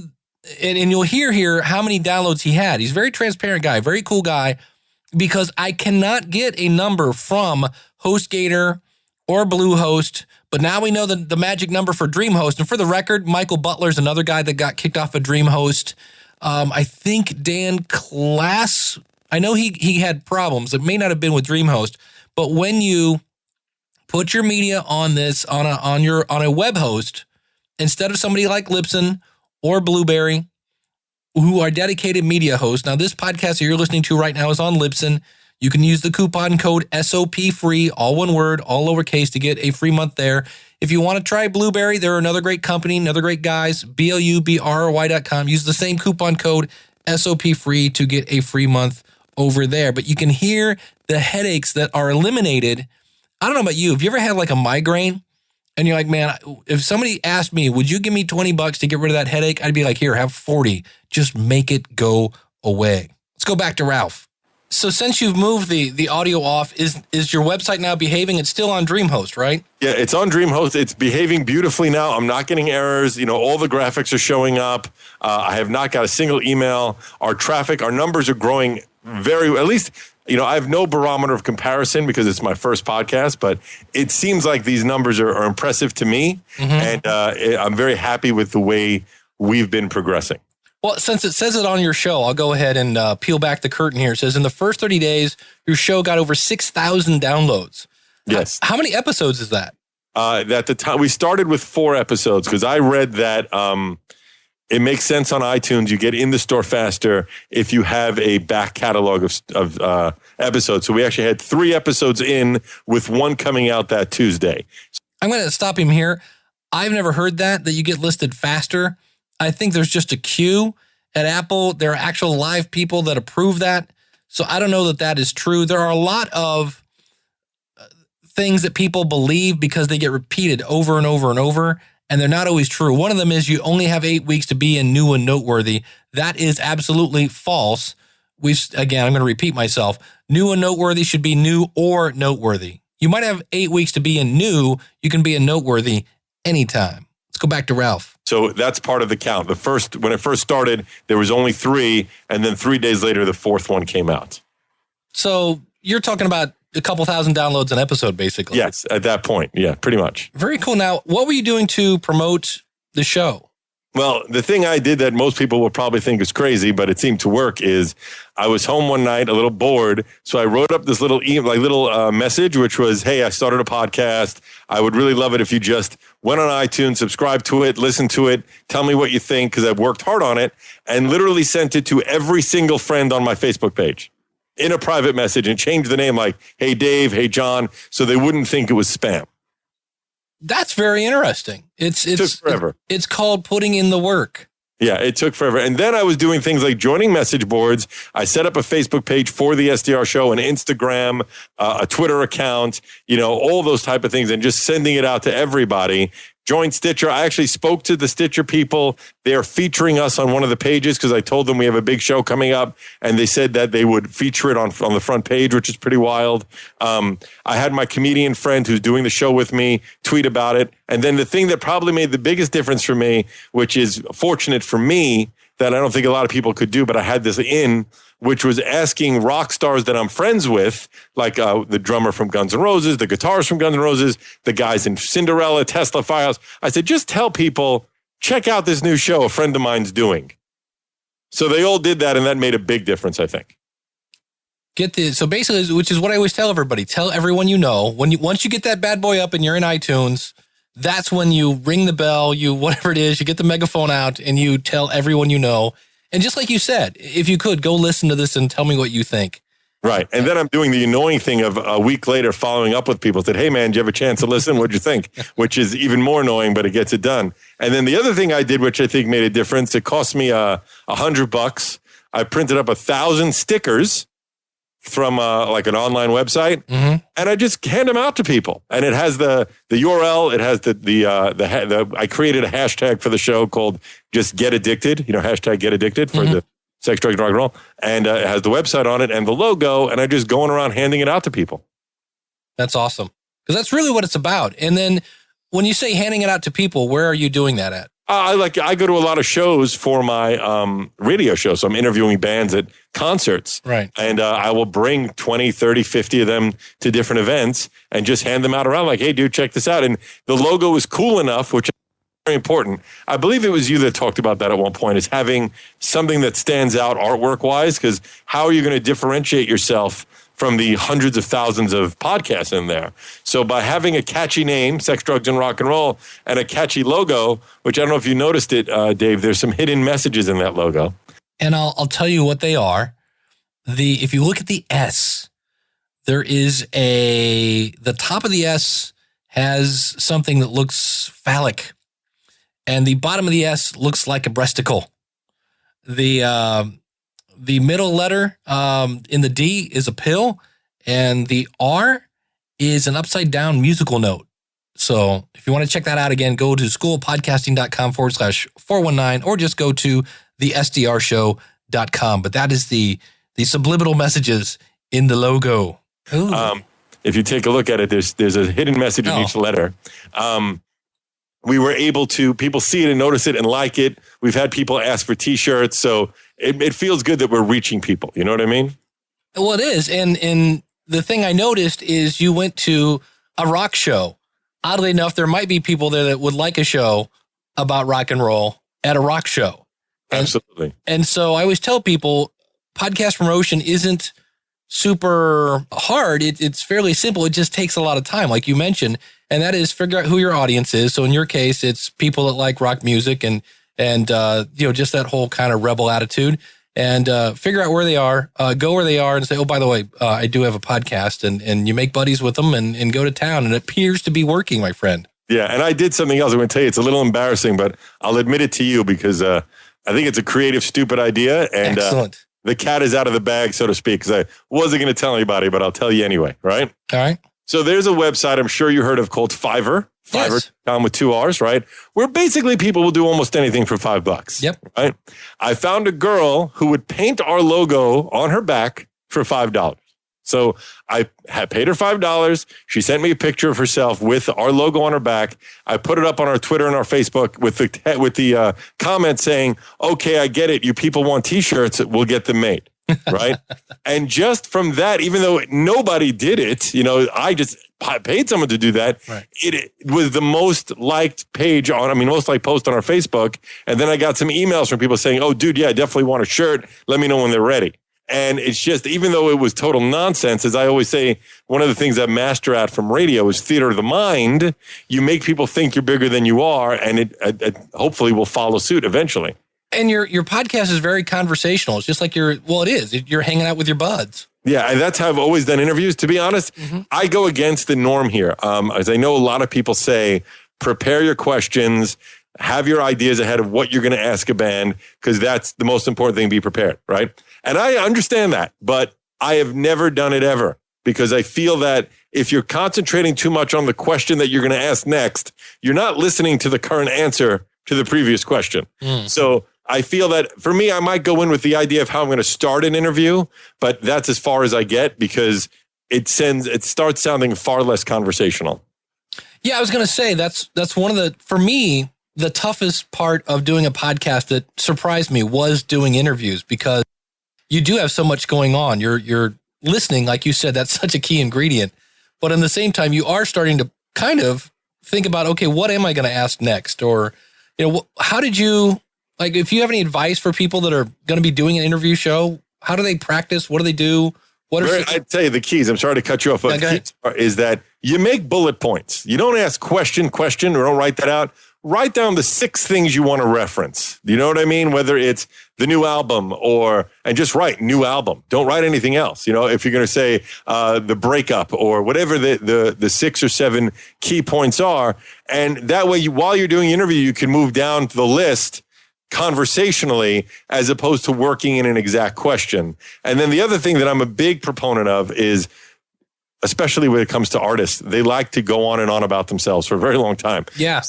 and you'll hear here how many downloads he had. He's a very transparent guy, very cool guy, because I cannot get a number from HostGator or Bluehost, but now we know the magic number for DreamHost. And for the record, Michael Butler's another guy that got kicked off of DreamHost. I think Dan Class, I know he had problems. It may not have been with DreamHost, but when you put your media on this on a web host instead of somebody like Libsyn or Blueberry, who are dedicated media hosts. Now, this podcast that you're listening to right now is on Libsyn. You can use the coupon code SOPFREE, all one word, all lowercase, to get a free month there. If you want to try Blueberry, they're another great company, another great guys, BLUBRY.com. Use the same coupon code SOPFREE to get a free month over there. But you can hear the headaches that are eliminated. I don't know about you. Have you ever had like a migraine? And you're like, man, if somebody asked me, would you give me $20 to get rid of that headache? I'd be like, here, have 40. Just make it go away. Let's go back to Ralph. So since you've moved the audio off, is your website now behaving? It's still on DreamHost, right? Yeah, it's on DreamHost. It's behaving beautifully now. I'm not getting errors. All the graphics are showing up. I have not got a single email. Our traffic, our numbers are growing at least, I have no barometer of comparison because it's my first podcast, but it seems like these numbers are impressive to me. Mm-hmm. And I'm very happy with the way we've been progressing. Well, since it says it on your show, I'll go ahead and peel back the curtain here. It says in the first 30 days, your show got over 6,000 downloads. Yes. How many episodes is that? At the time, we started with 4 episodes because I read that it makes sense on iTunes. You get in the store faster if you have a back catalog of episodes. So we actually had 3 episodes in with 1 coming out that Tuesday. I'm going to stop him here. I've never heard that you get listed faster. I think there's just a queue at Apple. There are actual live people that approve that. So I don't know that is true. There are a lot of things that people believe because they get repeated over and over and over, and they're not always true. One of them is you only have 8 weeks to be in new and noteworthy. That is absolutely false. Again, I'm going to repeat myself. New and noteworthy should be new or noteworthy. You might have 8 weeks to be in new. You can be in noteworthy anytime. Let's go back to Ralph. So that's part of the count. When it first started, there was only 3, and then 3 days later, the 4th one came out. So you're talking about a couple thousand downloads an episode, basically. Yes, at that point. Yeah, pretty much. Very cool. Now, what were you doing to promote the show? Well, the thing I did that most people will probably think is crazy, but it seemed to work, is I was home one night, a little bored. So I wrote up this little message, which was, hey, I started a podcast. I would really love it if you just went on iTunes, subscribed to it, listened to it, tell me what you think, because I've worked hard on it, and literally sent it to every single friend on my Facebook page in a private message and changed the name like, hey, Dave, hey, John, so they wouldn't think it was spam. That's very interesting. It took forever. It's called putting in the work. Yeah, it took forever. And then I was doing things like joining message boards. I set up a Facebook page for the SDR show, an Instagram, a Twitter account, all those type of things, and just sending it out to everybody. Joined Stitcher. I actually spoke to the Stitcher people. They are featuring us on one of the pages because I told them we have a big show coming up, and they said that they would feature it on the front page, which is pretty wild. I had my comedian friend who's doing the show with me tweet about it. And then the thing that probably made the biggest difference for me, which is fortunate for me, that I don't think a lot of people could do, but I had this which was asking rock stars that I'm friends with, like the drummer from Guns N' Roses, the guitarist from Guns N' Roses, the guys in Cinderella, Tesla, Firehouse. I said, just tell people, check out this new show a friend of mine's doing. So they all did that, and that made a big difference, I think. So basically, which is what I always tell everybody, tell everyone you know, once you get that bad boy up and you're in iTunes, that's when you ring the bell, whatever it is, you get the megaphone out and you tell everyone you know. And just like you said, if you could, go listen to this and tell me what you think. Right. And then I'm doing the annoying thing of a week later following up with people. Said, hey, man, did you have a chance to listen? What'd you think? Which is even more annoying, but it gets it done. And then the other thing I did, which I think made a difference, it cost me $100. I printed up 1,000 stickers from like an online website, and I just hand them out to people. And it has the URL. It has I created a hashtag for the show called just Get Addicted. Hashtag Get Addicted for the sex, drugs, and rock and roll. And it has the website on it and the logo. And I just going around handing it out to people. That's awesome, because that's really what it's about. And then when you say handing it out to people, where are you doing that at? I go to a lot of shows for my radio show. So I'm interviewing bands at concerts. Right. And I will bring 20, 30, 50 of them to different events and just hand them out around like, hey, dude, check this out. And the logo is cool enough, which is very important. I believe it was you that talked about that at one point, is having something that stands out artwork-wise, because how are you going to differentiate yourself from the hundreds of thousands of podcasts in there? So by having a catchy name, Sex, Drugs, and Rock and Roll, and a catchy logo, which I don't know if you noticed it, Dave, there's some hidden messages in that logo. And I'll tell you what they are. If you look at the S, there is the top of the S has something that looks phallic, and the bottom of the S looks like a breasticle. The middle letter in the D is a pill, and the R is an upside down musical note. So if you want to check that out again, go to schoolofpodcasting.com/419, or just go to thesdrshow.com. But that is the subliminal messages in the logo. If you take a look at it, there's a hidden message in each letter. We were able to, people see it and notice it and like it. We've had people ask for T-shirts. So it feels good that we're reaching people. You know what I mean? Well, it is. And the thing I noticed is you went to a rock show. Oddly enough, there might be people there that would like a show about rock and roll at a rock show. Absolutely. And so I always tell people podcast promotion isn't super hard. It's fairly simple. It just takes a lot of time, like you mentioned. And that is figure out who your audience is. So in your case, it's people that like rock music and just that whole kind of rebel attitude, and figure out where they are, go where they are and say, oh, by the way, I do have a podcast, and you make buddies with them and go to town. And it appears to be working, my friend. Yeah. And I did something else. I'm going to tell you, it's a little embarrassing, but I'll admit it to you because I think it's a creative, stupid idea. And excellent. The cat is out of the bag, so to speak, because I wasn't going to tell anybody, but I'll tell you anyway. Right. All right. So there's a website I'm sure you heard of called Fiverr. Yes. Fiverr.com with 2 R's, right? Where basically people will do almost anything for $5. Yep. Right. I found a girl who would paint our logo on her back for $5. So I had paid her $5. She sent me a picture of herself with our logo on her back. I put it up on our Twitter and our Facebook with the comment saying, "Okay, I get it. You people want T-shirts. We'll get them made." Right. And just from that, even though nobody did it, I just paid someone to do that. Right. It was the most liked page most liked post on our Facebook. And then I got some emails from people saying, "Oh, dude, yeah, I definitely want a shirt. Let me know when they're ready." And it's just, even though it was total nonsense, as I always say, one of the things I master at from radio is theater of the mind. You make people think you're bigger than you are, and it hopefully will follow suit eventually. And your podcast is very conversational. It's just like it is. You're hanging out with your buds. Yeah, and that's how I've always done interviews. To be honest, I go against the norm here. As I know a lot of people say, prepare your questions, have your ideas ahead of what you're going to ask a band, because that's the most important thing, be prepared, right? And I understand that, but I have never done it ever, because I feel that if you're concentrating too much on the question that you're going to ask next, you're not listening to the current answer to the previous question. So I feel that for me, I might go in with the idea of how I'm going to start an interview, but that's as far as I get, because it starts sounding far less conversational. Yeah, I was going to say that's one of for me, the toughest part of doing a podcast that surprised me was doing interviews, because you do have so much going on. You're listening, like you said, that's such a key ingredient. But in the same time, you are starting to kind of think about, okay, what am I going to ask next? Or, how did you, like, if you have any advice for people that are going to be doing an interview show, how do they practice? What do they do? I'd say the keys, I'm sorry to cut you off, but the keys is that you make bullet points. You don't ask question, or don't write that out. Write down the 6 things you want to reference. Do you know what I mean? Whether it's the new album and just write new album. Don't write anything else. If you're going to say the breakup or whatever the 6 or 7 key points are. And that way, while you're doing the interview, you can move down the list conversationally as opposed to working in an exact question. And then the other thing that I'm a big proponent of is, especially when it comes to artists, they like to go on and on about themselves for a very long time. Yeah.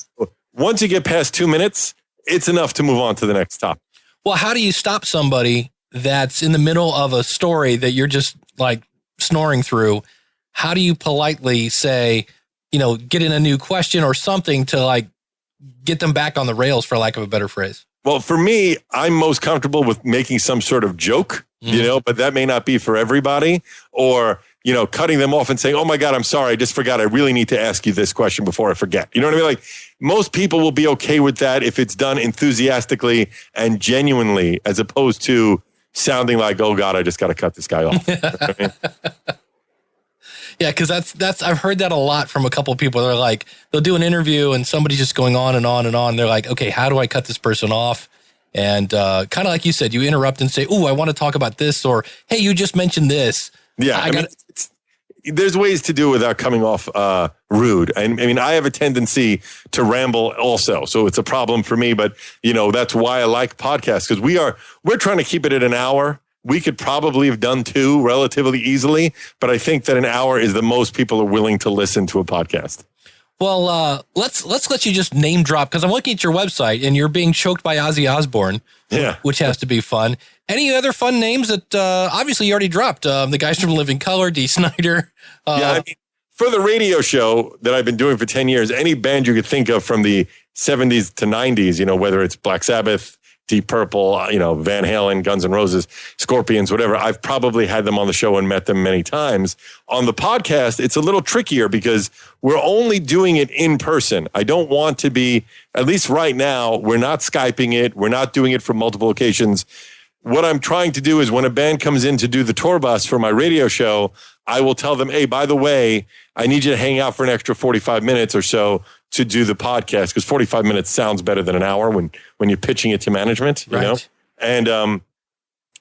Once you get past 2 minutes, it's enough to move on to the next topic. Well, how do you stop somebody that's in the middle of a story that you're just like snoring through? How do you politely say, get in a new question or something to like get them back on the rails, for lack of a better phrase? Well, for me, I'm most comfortable with making some sort of joke, but that may not be for everybody. Or, cutting them off and saying, oh my God, I'm sorry, I just forgot. I really need to ask you this question before I forget. You know what I mean? Like, most people will be okay with that if it's done enthusiastically and genuinely, as opposed to sounding like, oh God, I just got to cut this guy off. You know what I mean? Yeah, because that's I've heard that a lot from a couple of people. They're like, they'll do an interview and somebody's just going on and on and on. They're like, okay, how do I cut this person off? And kind of like you said, you interrupt and say, oh, I want to talk about this, or hey, you just mentioned this. Yeah, there's ways to do it without coming off rude. I mean, I have a tendency to ramble also, so it's a problem for me. But that's why I like podcasts, because we're trying to keep it at an hour. We could probably have done 2 relatively easily, but I think that an hour is the most people are willing to listen to a podcast. Well, let's let you just name drop, because I'm looking at your website and you're being choked by Ozzy Osbourne, which has to be fun. Any other fun names that obviously you already dropped? The guys from Living Colour, Dee Snider. For the radio show that I've been doing for 10 years, any band you could think of from the 70s to 90s, whether it's Black Sabbath, Deep Purple, Van Halen, Guns N' Roses, Scorpions, whatever. I've probably had them on the show and met them many times. On the podcast, it's a little trickier because we're only doing it in person. I don't want to be, at least right now, we're not Skyping it. We're not doing it from multiple locations. What I'm trying to do is when a band comes in to do the tour bus for my radio show, I will tell them, hey, by the way, I need you to hang out for an extra 45 minutes or so to do the podcast, because 45 minutes sounds better than an hour when you're pitching it to management, you know? And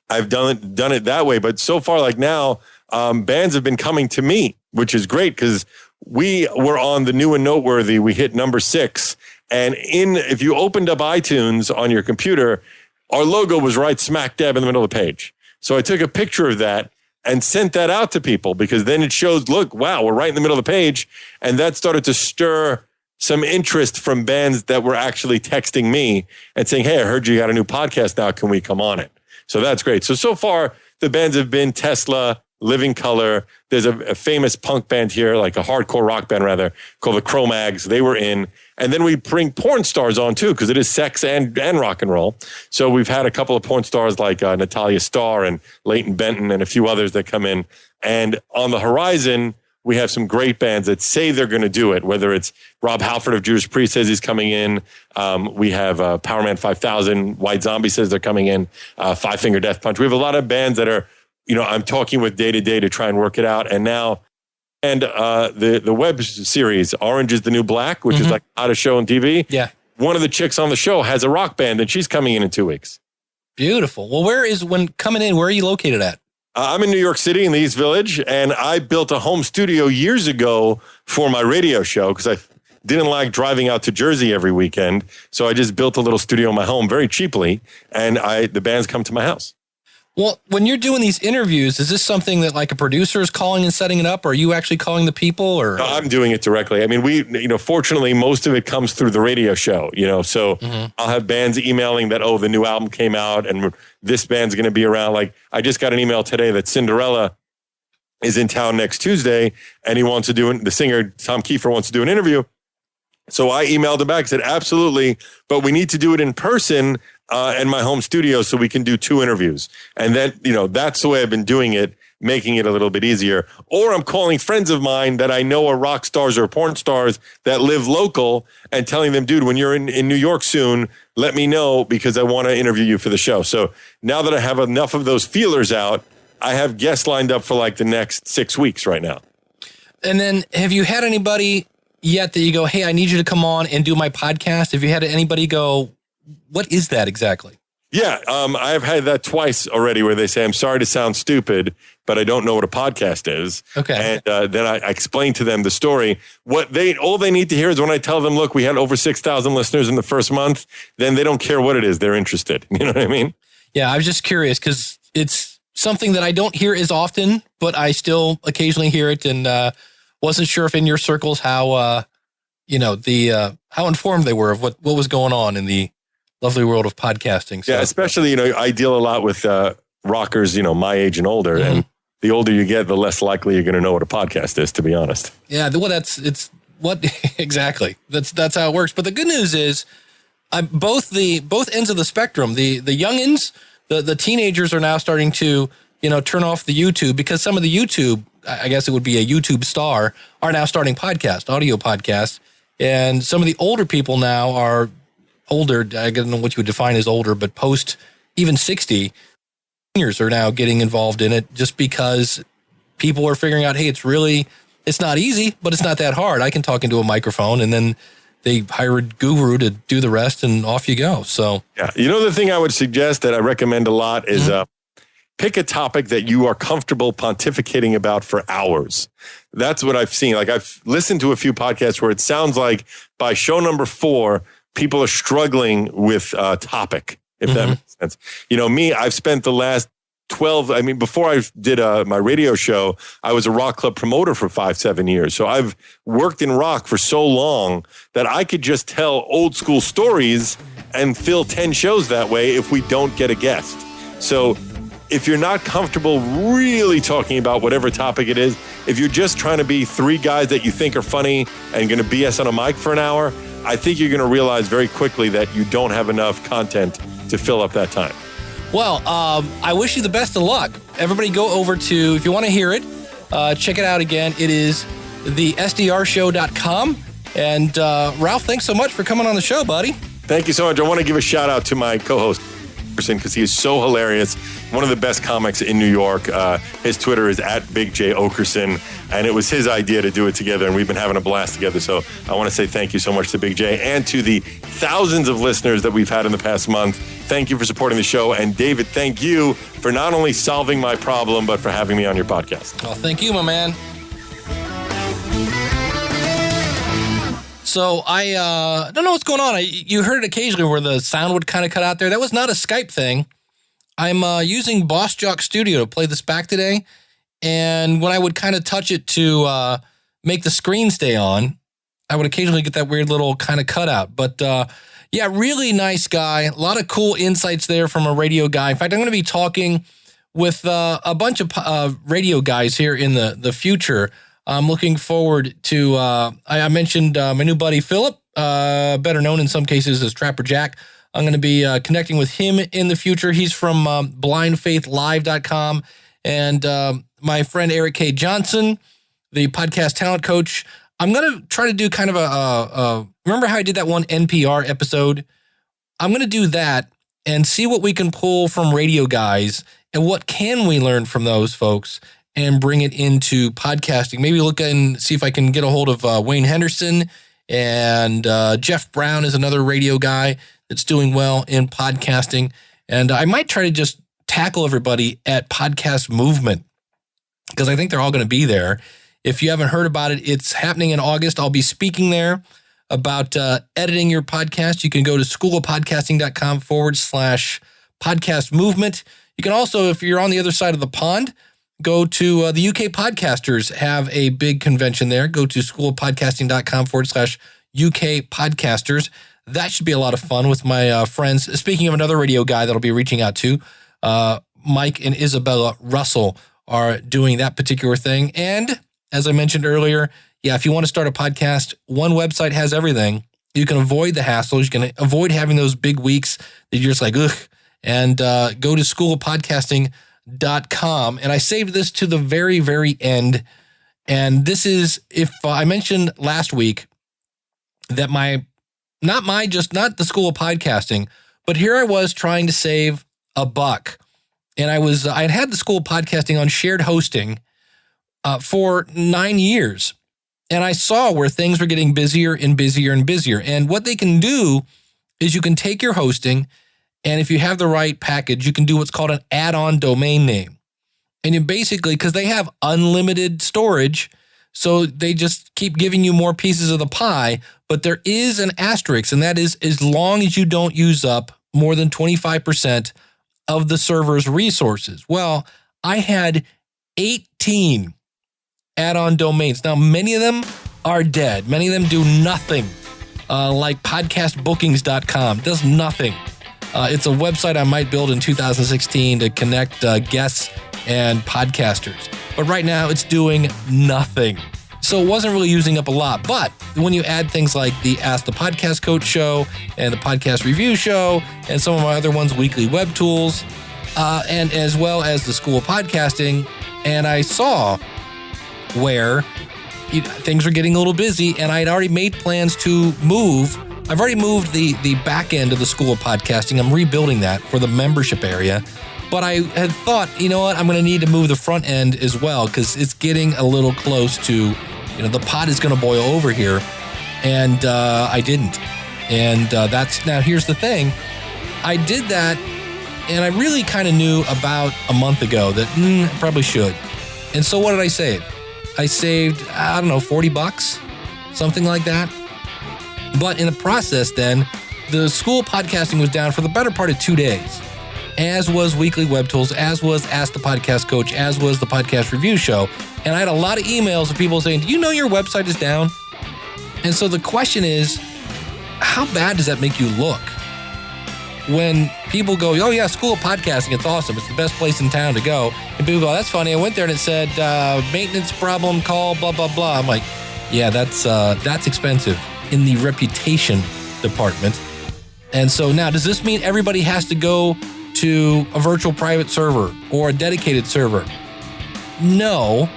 I've done it that way. But so far, like now, bands have been coming to me, which is great, because we were on the New and Noteworthy. We hit number 6. And if you opened up iTunes on your computer, our logo was right smack dab in the middle of the page. So I took a picture of that and sent that out to people, because then it shows, look, wow, we're right in the middle of the page. And that started to stir some interest from bands that were actually texting me and saying, hey, I heard you got a new podcast now. Can we come on it? So that's great. So far, the bands have been Tesla, Living Colour. There's a famous punk band here, like a hardcore rock band rather, called the Cro-Mags. They were in. And then we bring porn stars on too, because it is sex and rock and roll. So we've had a couple of porn stars like Natalia Starr and Leighton Benton and a few others that come in. And on the horizon, we have some great bands that say they're going to do it, whether it's Rob Halford of Judas Priest says he's coming in. We have Powerman 5000. White Zombie says they're coming in. Five Finger Death Punch. We have a lot of bands that are I'm talking with day to day to try and work it out. And now, the web series, Orange is the New Black, which is like how to show on TV. Yeah. One of the chicks on the show has a rock band and she's coming in 2 weeks. Beautiful. Well, where are you located at? I'm in New York City in the East Village, and I built a home studio years ago for my radio show because I didn't like driving out to Jersey every weekend. So I just built a little studio in my home very cheaply, and the bands come to my house. Well, when you're doing these interviews, is this something that like a producer is calling and setting it up, or are you actually calling the people? Or no, I'm doing it directly. I mean, fortunately, most of it comes through the radio show, so I'll have bands emailing that, the new album came out and this band's going to be around. Like I just got an email today that Cinderella is in town next Tuesday and he wants to do the singer, Tom Kiefer, wants to do an interview. So I emailed him back and said, absolutely, but we need to do it in person in my home studio so we can do 2 interviews. And then, that's the way I've been doing it, making it a little bit easier. Or I'm calling friends of mine that I know are rock stars or porn stars that live local and telling them, dude, when you're in New York soon, let me know because I want to interview you for the show. So now that I have enough of those feelers out, I have guests lined up for like the next 6 weeks right now. And then have you had anybody yet that you go, hey, I need you to come on and do my podcast? Have you had anybody go, what is that exactly? Yeah, I've had that twice already where they say, I'm sorry to sound stupid, but I don't know what a podcast is. Okay. And then I explain to them the story. All they need to hear is when I tell them, look, we had over 6,000 listeners in the first month, then they don't care what it is. They're interested. You know what I mean? Yeah, I was just curious because it's something that I don't hear as often, but I still occasionally hear it, and wasn't sure if in your circles how, how informed they were of what was going on in the lovely world of podcasting. So. Yeah, especially, I deal a lot with rockers, my age and older. And the older you get, the less likely you're going to know what a podcast is, to be honest. Yeah, exactly. That's how it works. But the good news is both ends of the spectrum, the youngins, the teenagers are now starting to, turn off the YouTube because some of the YouTube, I guess it would be a YouTube star, are now starting audio podcasts. And some of the older people now are older, I don't know what you would define as older, but post even 60, seniors are now getting involved in it just because people are figuring out, hey, it's not easy, but it's not that hard. I can talk into a microphone, and then they hire a guru to do the rest, and off you go. So, yeah, the thing I would suggest that I recommend a lot is pick a topic that you are comfortable pontificating about for hours. That's what I've seen. Like I've listened to a few podcasts where it sounds like by show number 4, people are struggling with topic, if that makes sense. Me, I've spent the last 12, before I did my radio show, I was a rock club promoter for 5-7 years. So I've worked in rock for so long that I could just tell old school stories and fill 10 shows that way if we don't get a guest. So if you're not comfortable really talking about whatever topic it is, if you're just trying to be 3 guys that you think are funny and going to BS on a mic for an hour, I think you're going to realize very quickly that you don't have enough content to fill up that time. Well, I wish you the best of luck. Everybody go over to, if you want to hear it, check it out again. It is the SDRshow.com. And Ralph, thanks so much for coming on the show, buddy. Thank you so much. I want to give a shout out to my co-host, because he is so hilarious. One of the best comics in New York. His Twitter is @BigJOkerson, and it was his idea to do it together, and we've been having a blast together. So I want to say thank you so much to Big J and to the thousands of listeners that we've had in the past month. Thank you for supporting the show. And David, thank you for not only solving my problem, but for having me on your podcast. Well, thank you, my man. So I don't know what's going on. You heard it occasionally where the sound would kind of cut out there. That was not a Skype thing. I'm using Boss Jock Studio to play this back today. And when I would kind of touch it to make the screen stay on, I would occasionally get that weird little kind of cutout. But yeah, really nice guy. A lot of cool insights there from a radio guy. In fact, I'm going to be talking with a bunch of radio guys here in the future. I'm looking forward to, I mentioned my new buddy Philip, better known in some cases as Trapper Jack. I'm going to be connecting with him in the future. He's from blindfaithlive.com. And my friend Eric K. Johnson, the podcast talent coach. I'm going to try to do kind of remember how I did that one NPR episode? I'm going to do that and see what we can pull from radio guys and what can we learn from those folks and bring it into podcasting. Maybe look and see if I can get a hold of Wayne Henderson, and Jeff Brown is another radio guy that's doing well in podcasting. And I might try to just tackle everybody at Podcast Movement, because I think they're all going to be there. If you haven't heard about it, it's happening in August. I'll be speaking there about editing your podcast. You can go to schoolofpodcasting.com/podcast movement. You can also, if you're on the other side of the pond, go to the UK Podcasters have a big convention there. Go to schoolofpodcasting.com/UK Podcasters. That should be a lot of fun with my friends. Speaking of another radio guy that'll be reaching out to, Mike and Isabella Russell are doing that particular thing. And as I mentioned earlier, if you want to start a podcast, one website has everything. You can avoid the hassles. You can avoid having those big weeks that you're just like, ugh. And go to schoolofpodcasting.com. And I saved this to the very, very end. And this is, if I mentioned last week that not the School of Podcasting, but here I was trying to save $1. And I had the School of Podcasting on shared hosting for 9 years. And I saw where things were getting busier and busier and busier. And what they can do is you can take your hosting, and if you have the right package, you can do what's called an add-on domain name. And you basically, because they have unlimited storage, so they just keep giving you more pieces of the pie, but there is an asterisk, and that is as long as you don't use up more than 25% of the server's resources. Well, I had 18 add-on domains. Now, many of them are dead. Many of them do nothing, like podcastbookings.com does nothing. It's a website I might build in 2016 to connect guests and podcasters. But right now, it's doing nothing. So it wasn't really using up a lot. But when you add things like the Ask the Podcast Coach show and the Podcast Review show and some of my other ones, Weekly Web Tools, and as well as the School of Podcasting, and I saw where things were getting a little busy, and I had already made plans to move. I've already moved the back end of the School of Podcasting. I'm rebuilding that for the membership area. But I had thought, you know what, I'm going to need to move the front end as well, because it's getting a little close to, the pot is going to boil over here. And I didn't. And now here's the thing. I did that, and I really kind of knew about a month ago that I probably should. And so what did I save? I saved, I don't know, $40, something like that. But in the process then, the School of Podcasting was down for the better part of 2 days, as was Weekly Web Tools, as was Ask the Podcast Coach, as was the Podcast Review show. And I had a lot of emails of people saying, do you know your website is down? And so the question is, how bad does that make you look? When people go, oh yeah, School of Podcasting, it's awesome. It's the best place in town to go. And people go, that's funny. I went there and it said, maintenance problem, call, blah, blah, blah. I'm like, yeah, that's expensive in the reputation department. And so now, does this mean everybody has to go to a virtual private server or a dedicated server? No,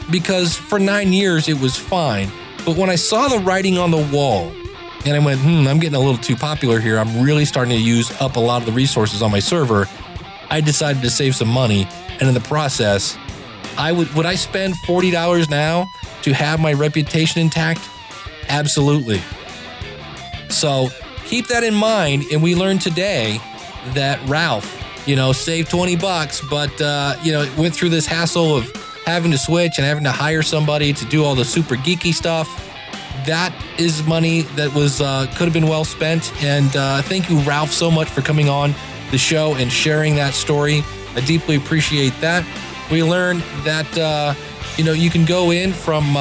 because for 9 years it was fine. But when I saw the writing on the wall, and I went, I'm getting a little too popular here. I'm really starting to use up a lot of the resources on my server. I decided to save some money. And in the process, would I spend $40 now to have my reputation intact? Absolutely. So keep that in mind. And we learned today that Ralph, saved $20, but, went through this hassle of having to switch and having to hire somebody to do all the super geeky stuff. That is money that was could have been well spent. And thank you, Ralph, so much for coming on the show and sharing that story. I deeply appreciate that. We learned that, you can go in from,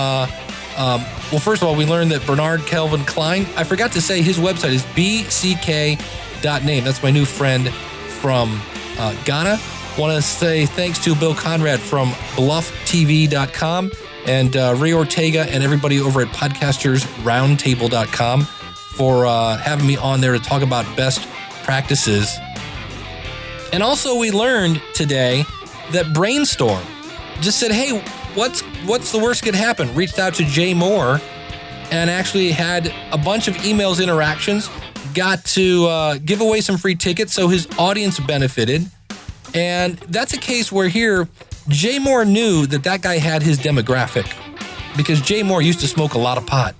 first of all, we learned that Bernard Kelvin Klein, I forgot to say his website is bck.name. That's my new friend from Ghana. Want to say thanks to Bill Conrad from blufftv.com. and Ray Ortega and everybody over at podcastersroundtable.com for having me on there to talk about best practices. And also we learned today that Brainstorm just said, hey, what's the worst could happen? Reached out to Jay Mohr and actually had a bunch of emails interactions, got to give away some free tickets, so his audience benefited. And that's a case where here, Jay Mohr knew that guy had his demographic because Jay Mohr used to smoke a lot of pot.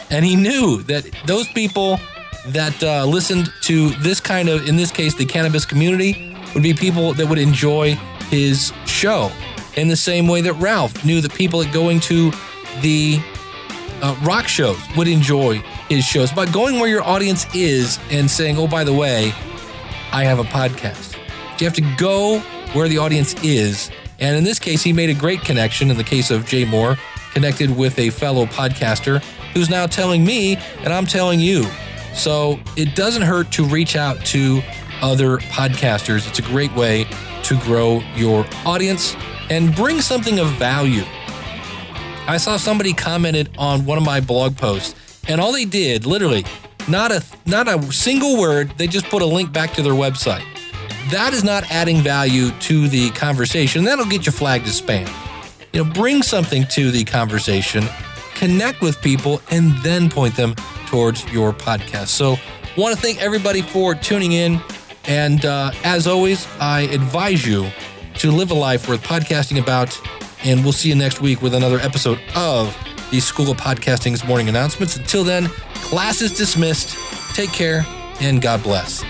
And he knew that those people that listened to this kind of, in this case, the cannabis community, would be people that would enjoy his show. In the same way that Ralph knew that people that going to the rock shows would enjoy his shows. But going where your audience is and saying, oh, by the way, I have a podcast. You have to go where the audience is. And in this case, he made a great connection. In the case of Jay Mohr, connected with a fellow podcaster who's now telling me, and I'm telling you. So it doesn't hurt to reach out to other podcasters. It's a great way to grow your audience and bring something of value. I saw somebody commented on one of my blog posts, and all they did, literally, not a single word, they just put a link back to their website. That is not adding value to the conversation. That'll get you flagged as spam. Bring something to the conversation, connect with people, and then point them towards your podcast. So, want to thank everybody for tuning in. And as always, I advise you to live a life worth podcasting about. And we'll see you next week with another episode of the School of Podcasting's morning announcements. Until then, class is dismissed. Take care and God bless.